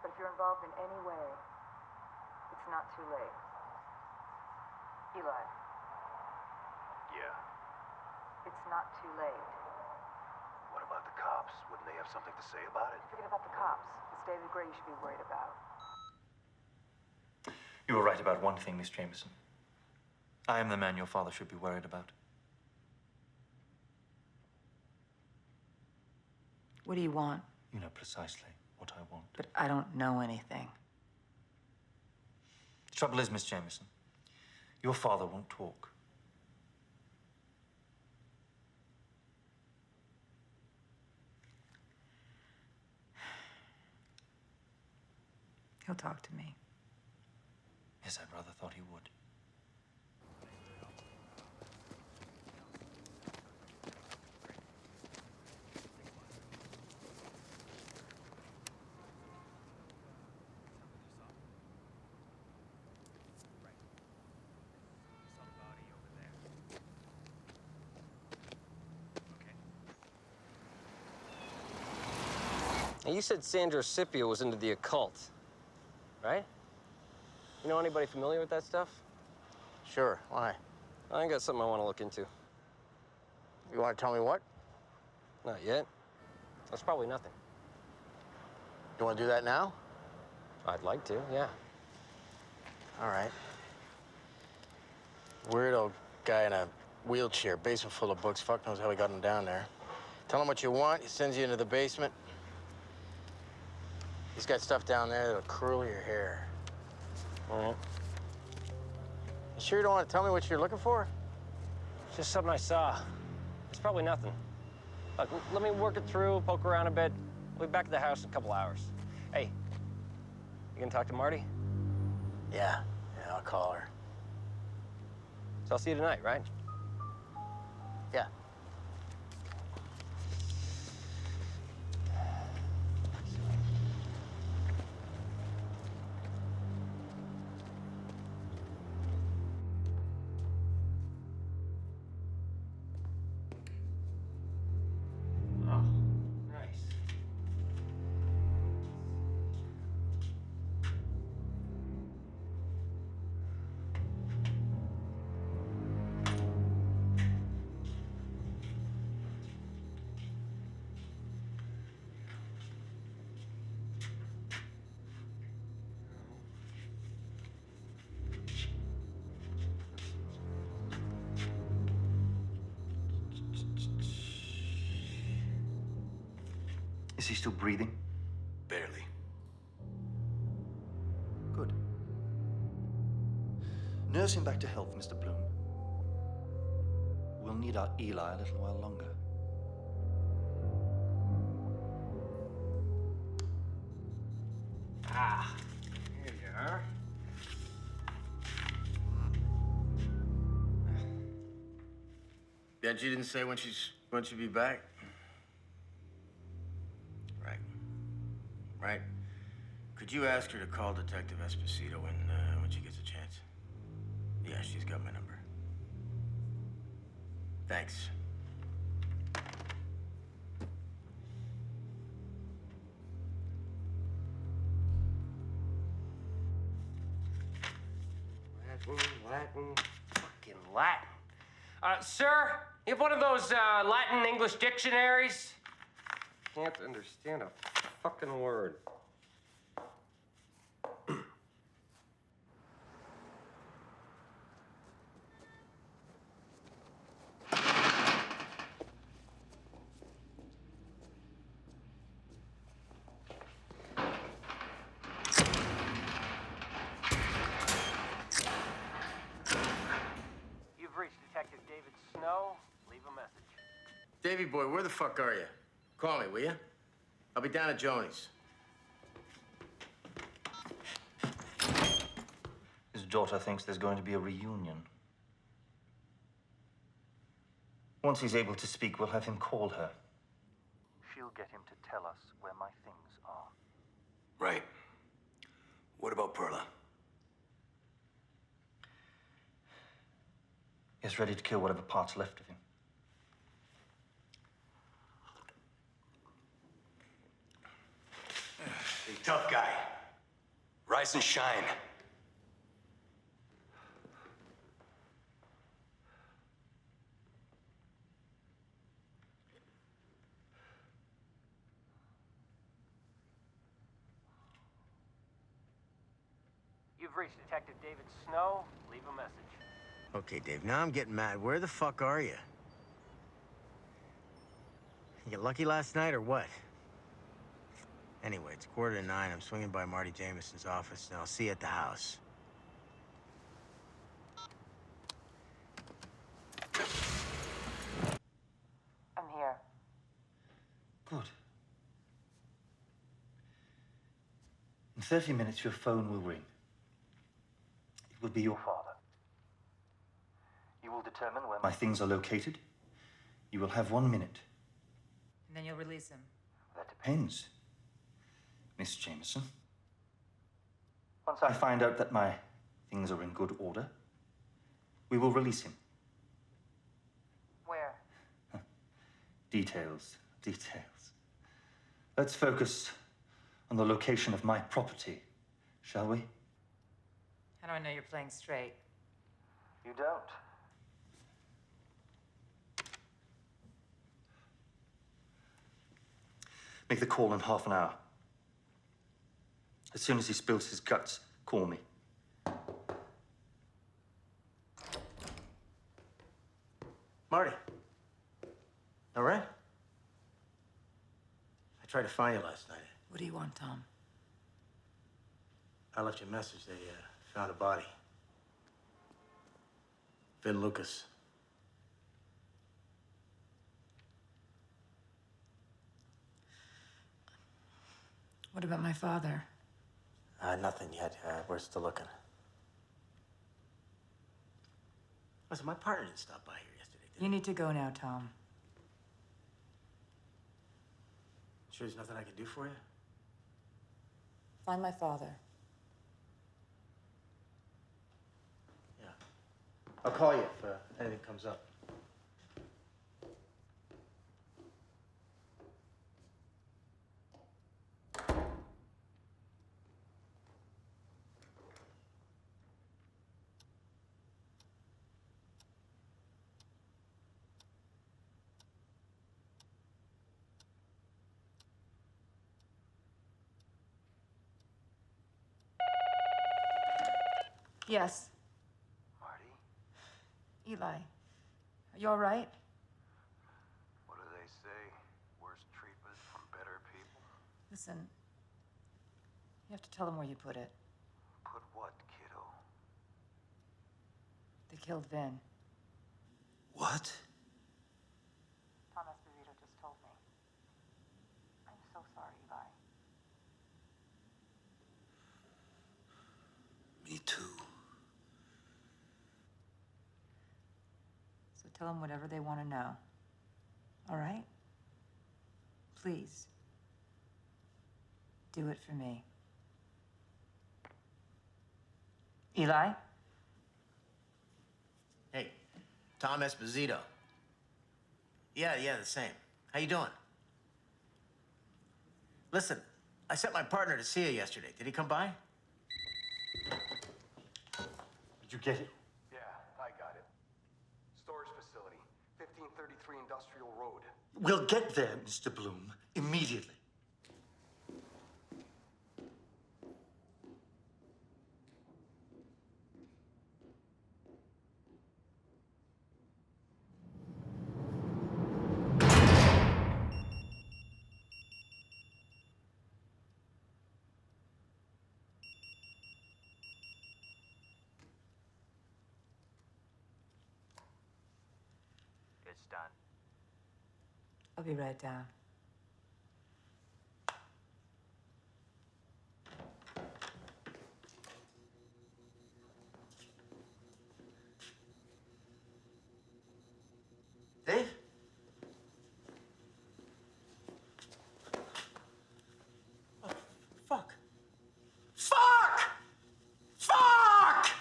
But if you're involved in any way, it's not too late. Eli. Yeah. It's not too late. What about the cops? Wouldn't they have something to say about it? Forget about the cops. It's David Gray you should be worried about. You were right about one thing, Miss Jameson. I am the man your father should be worried about. What do you want? You know precisely what I want. But I don't know anything. The trouble is, Miss Jameson, your father won't talk. He'll talk to me. Yes, I'd rather thought he would. Now, you said Sandro Scipio was into the occult, right? You know anybody familiar with that stuff? Sure, why? I got something I want to look into. You want to tell me what? Not yet. That's probably nothing. You want to do that now? I'd like to, yeah. All right. Weirdo guy in a wheelchair, basement full of books. Fuck knows how he got him down there. Tell him what you want. He sends you into the basement. He's got stuff down there that'll curl your hair. All right. You sure you don't want to tell me what you're looking for? It's just something I saw. It's probably nothing. Look, let me work it through, poke around a bit. We'll be back at the house in a couple hours. Hey, you gonna talk to Marty? Yeah, I'll call her. So I'll see you tonight, right? Yeah. Is he still breathing? Barely. Good. Nurse him back to health, Mr. Bloom. We'll need our Eli a little while longer. Ah, here you are. Bet you didn't say when she'd be back? Right. Right. Could you ask her to call Detective Esposito when she gets a chance? Yeah, she's got my number. Thanks. Latin, fucking Latin. Sir, you have one of those Latin English dictionaries? Can't understand a fucking word. You've reached Detective David Snow. Leave a message. Davy boy, where the fuck are you? Call me, will you? I'll be down at Joni's. His daughter thinks there's going to be a reunion. Once he's able to speak, we'll have him call her. She'll get him to tell us where my things are. Right. What about Perla? He's ready to kill whatever part's left of him. Hey, tough guy. Rise and shine. You've reached Detective David Snow. Leave a message. Okay, Dave, now I'm getting mad. Where the fuck are you? You get lucky last night or what? Anyway, it's 8:45. I'm swinging by Marty Jameson's office, and I'll see you at the house. I'm here. Good. In 30 minutes, your phone will ring. It will be your father. You will determine where my things are located. You will have 1 minute. And then you'll release him. That depends, Miss Jameson. Once I find out that my things are in good order, we will release him. Where? Details. Let's focus on the location of my property, shall we? How do I know you're playing straight? You don't. Make the call in half an hour. As soon as he spills his guts, call me. Marty. All right? I tried to find you last night. What do you want, Tom? I left you a message. They found a body. Vin Lucas. What about my father? Nothing yet. We're still looking. Listen, my partner didn't stop by here yesterday, did he? You need to go now, Tom. Sure there's nothing I can do for you? Find my father. Yeah. I'll call you if anything comes up. Yes. Marty, Eli. Are you all right? what do they say? Worse treatment from better people? Listen, you have to tell them where you put it. Put what, kiddo? They killed Vin. What? Tom Esposito just told me. I'm so sorry, Eli. Me too. So tell them whatever they want to know. All right? Please. Do it for me. Eli? Hey, Tom Esposito. Yeah, the same. How you doing? Listen, I sent my partner to see you yesterday. Did he come by? Did you get it? Yeah, I got it. Storage facility, 1533 Industrial Road. We'll get there, Mr. Bloom, immediately. It's done. I'll be right down. Dave? Oh, fuck. Fuck! Fuck!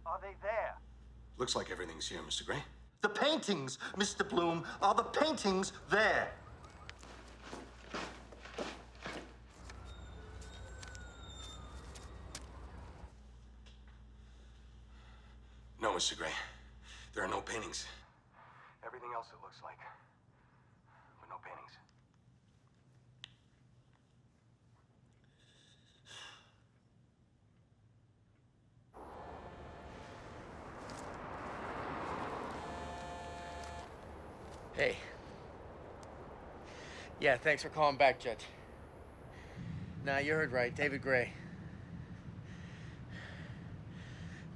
Are they there? Looks like everything's here, Mr. Gray. The paintings, Mr. Bloom, are the paintings there? No, Mr. Gray. There are no paintings. Everything else it looks like. But no paintings. Hey. Yeah, thanks for calling back, Judge. Nah, you heard right. David Gray.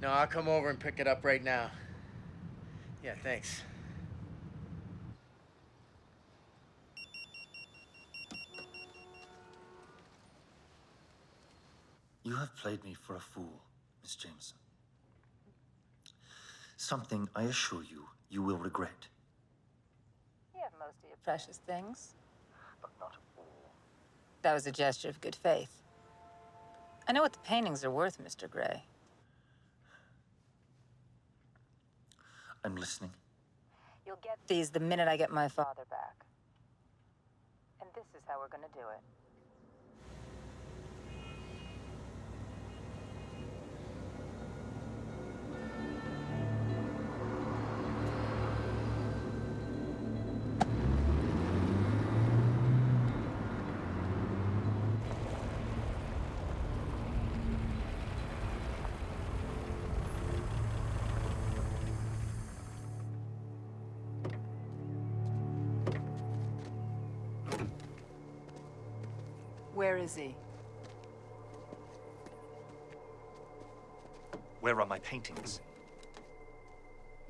No, I'll come over and pick it up right now. Yeah, thanks. You have played me for a fool, Miss Jameson. Something, I assure you, you will regret. You have most of your precious things. But not all. That was a gesture of good faith. I know what the paintings are worth, Mr. Gray. I'm listening. You'll get these the minute I get my father back. And this is how we're gonna do it. Where is he? Where are my paintings?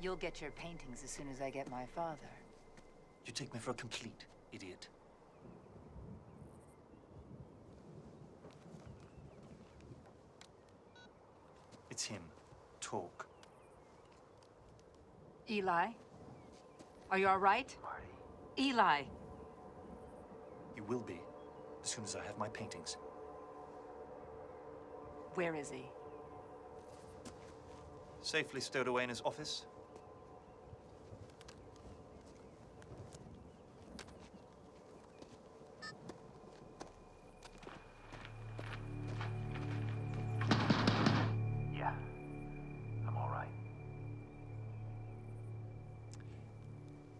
You'll get your paintings as soon as I get my father. You take me for a complete idiot. It's him. Talk. Eli? Are you all right? Marty. Eli! You will be, as soon as I have my paintings. Where is he? Safely stowed away in his office. Yeah. I'm all right.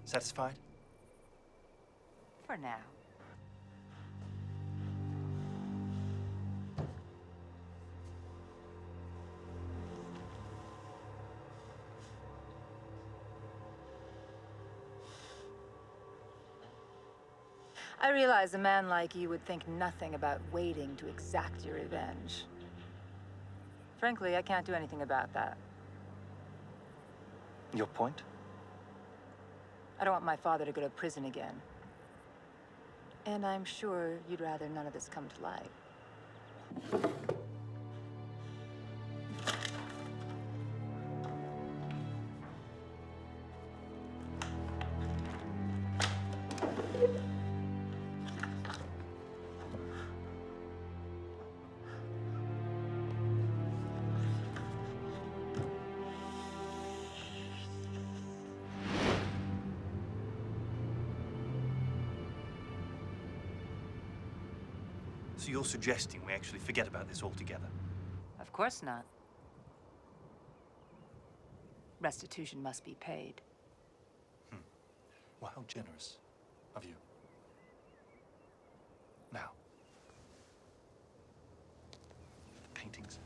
Satisfied? For now. I realize a man like you would think nothing about waiting to exact your revenge. Frankly, I can't do anything about that. Your point? I don't want my father to go to prison again. And I'm sure you'd rather none of this come to light. So you're suggesting we actually forget about this altogether? Of course not. Restitution must be paid. Well, how generous of you. Now, paintings.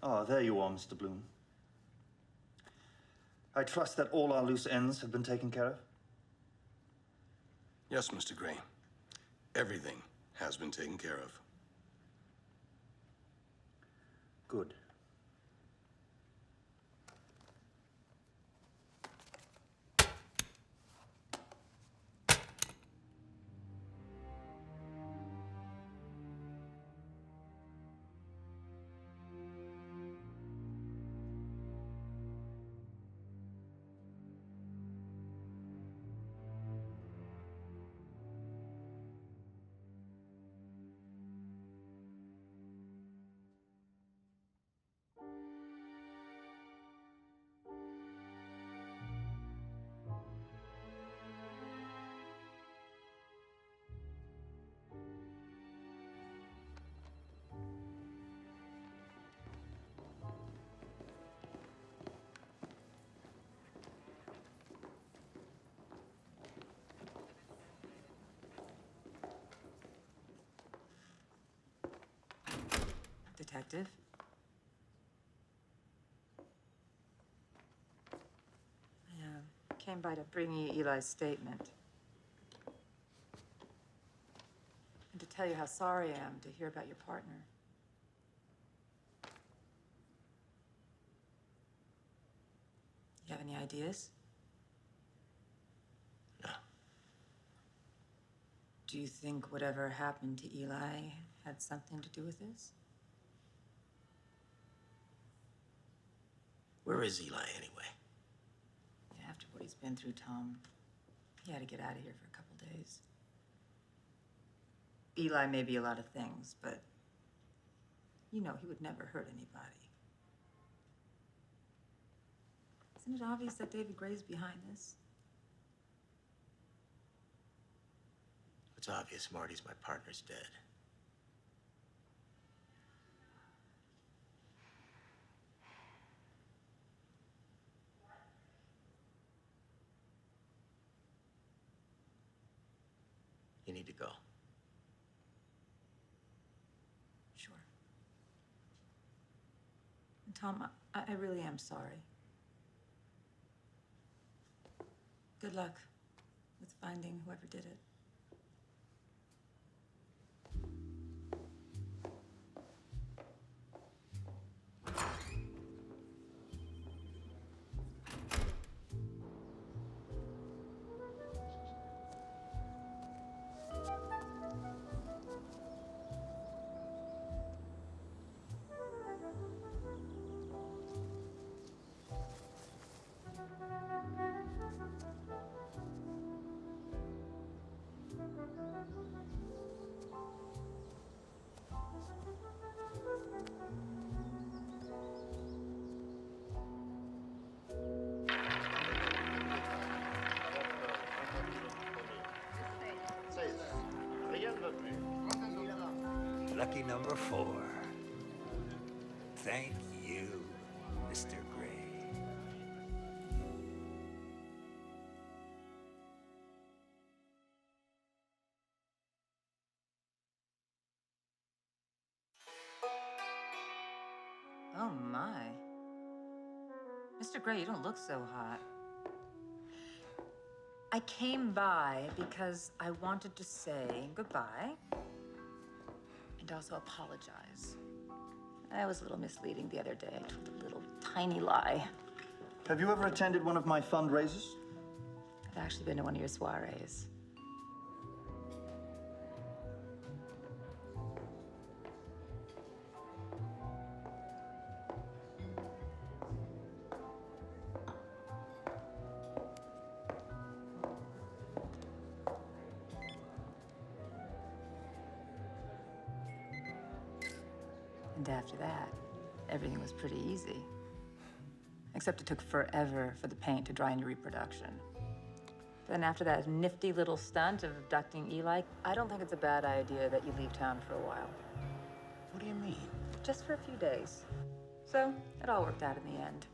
Ah, there you are, Mr. Bloom. I trust that all our loose ends have been taken care of? Yes, Mr. Gray. Everything has been taken care of. Good. Detective? I came by to bring you Eli's statement. And to tell you how sorry I am to hear about your partner. You have any ideas? No. Do you think whatever happened to Eli had something to do with this? Where is Eli anyway? Yeah, after what he's been through, Tom, he had to get out of here for a couple days. Eli may be a lot of things, but you know he would never hurt anybody. Isn't it obvious that David Gray's behind this? It's obvious Marty's my partner's dead. You need to go. Sure. And Tom, I really am sorry. Good luck with finding whoever did it. lucky number 4. Thank you, Mr. Gray. Oh, my. Mr. Gray, you don't look so hot. I came by because I wanted to say goodbye and also apologize. I was a little misleading the other day. I told a little tiny lie. Have you ever attended one of my fundraisers? I've actually been to one of your soirees. And after that, everything was pretty easy. Except it took forever for the paint to dry in your reproduction. Then after that nifty little stunt of abducting Eli, I don't think it's a bad idea that you leave town for a while. What do you mean? Just for a few days. So, it all worked out in the end.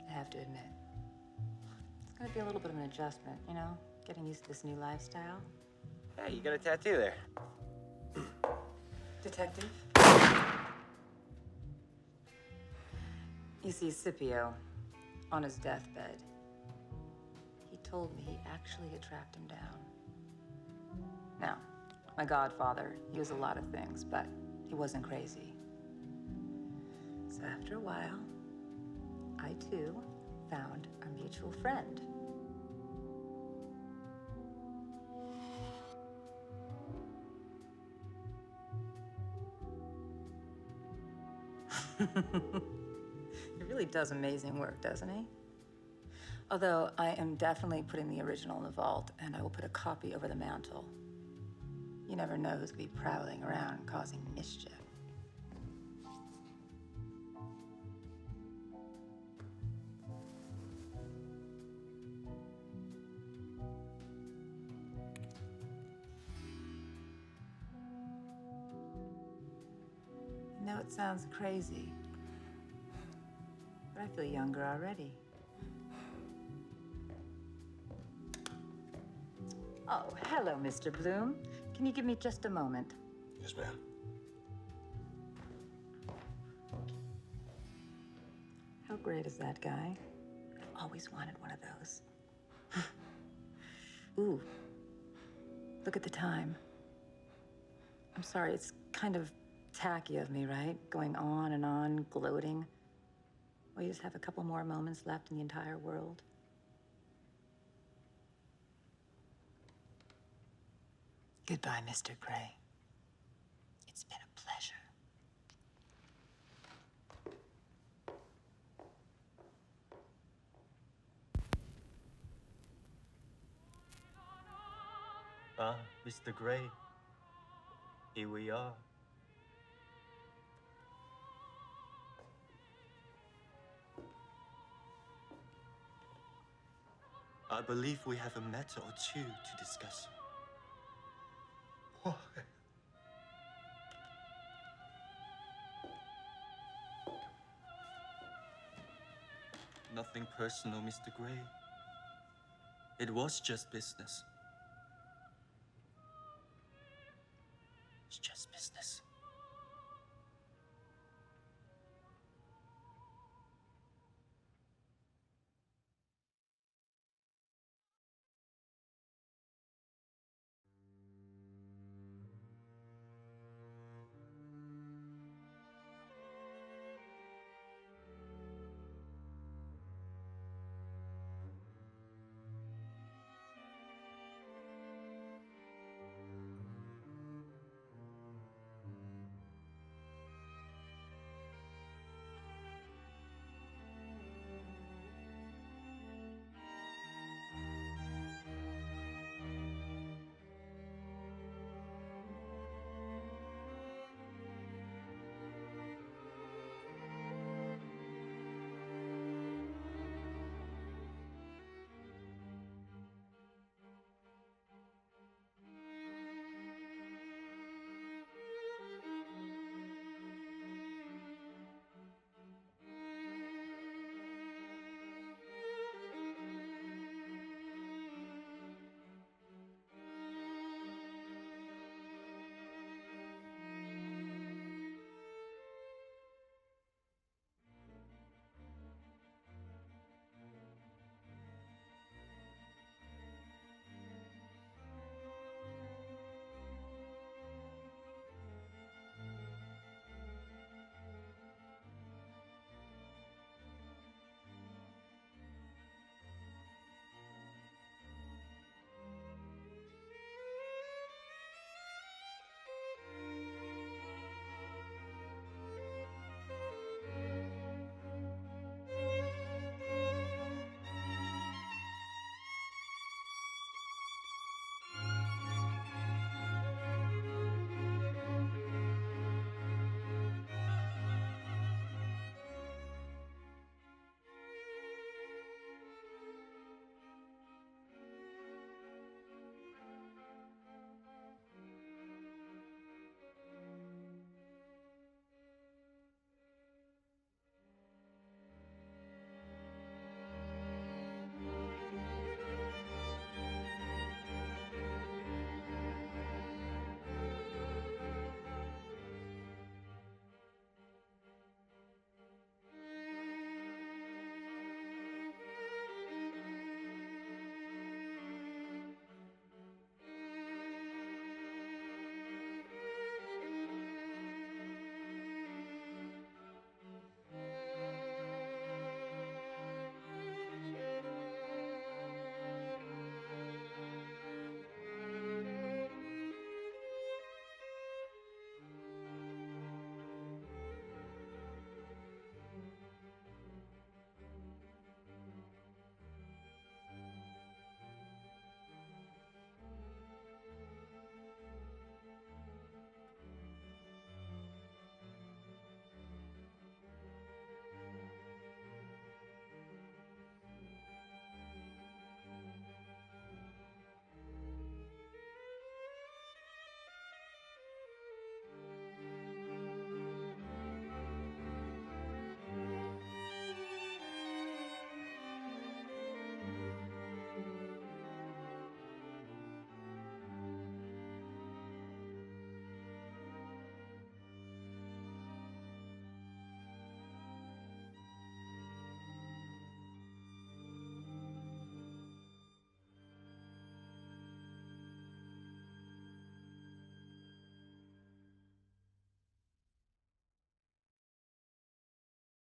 I have to admit, it's gonna be a little bit of an adjustment, you know? Getting used to this new lifestyle. Hey, you got a tattoo there. Detective? You see, Scipio, on his deathbed, he told me he actually had tracked him down. Now, my godfather, he was a lot of things, but he wasn't crazy. So after a while, I too found our mutual friend. He really does amazing work, doesn't he? Although I am definitely putting the original in the vault, and I will put a copy over the mantle. You never know who's gonna be prowling around causing mischief. I know it sounds crazy, but I feel younger already. Oh, hello, Mr. Bloom. Can you give me just a moment? Yes, ma'am. How great is that guy? I've always wanted one of those. Ooh, look at the time. I'm sorry, it's kind of tacky of me, right? Going on, gloating. We just have a couple more moments left in the entire world. Goodbye, Mr. Gray. It's been a pleasure. Ah, Mr. Gray. Here we are. I believe we have a matter or two to discuss. What? Nothing personal, Mr. Gray. It was just business.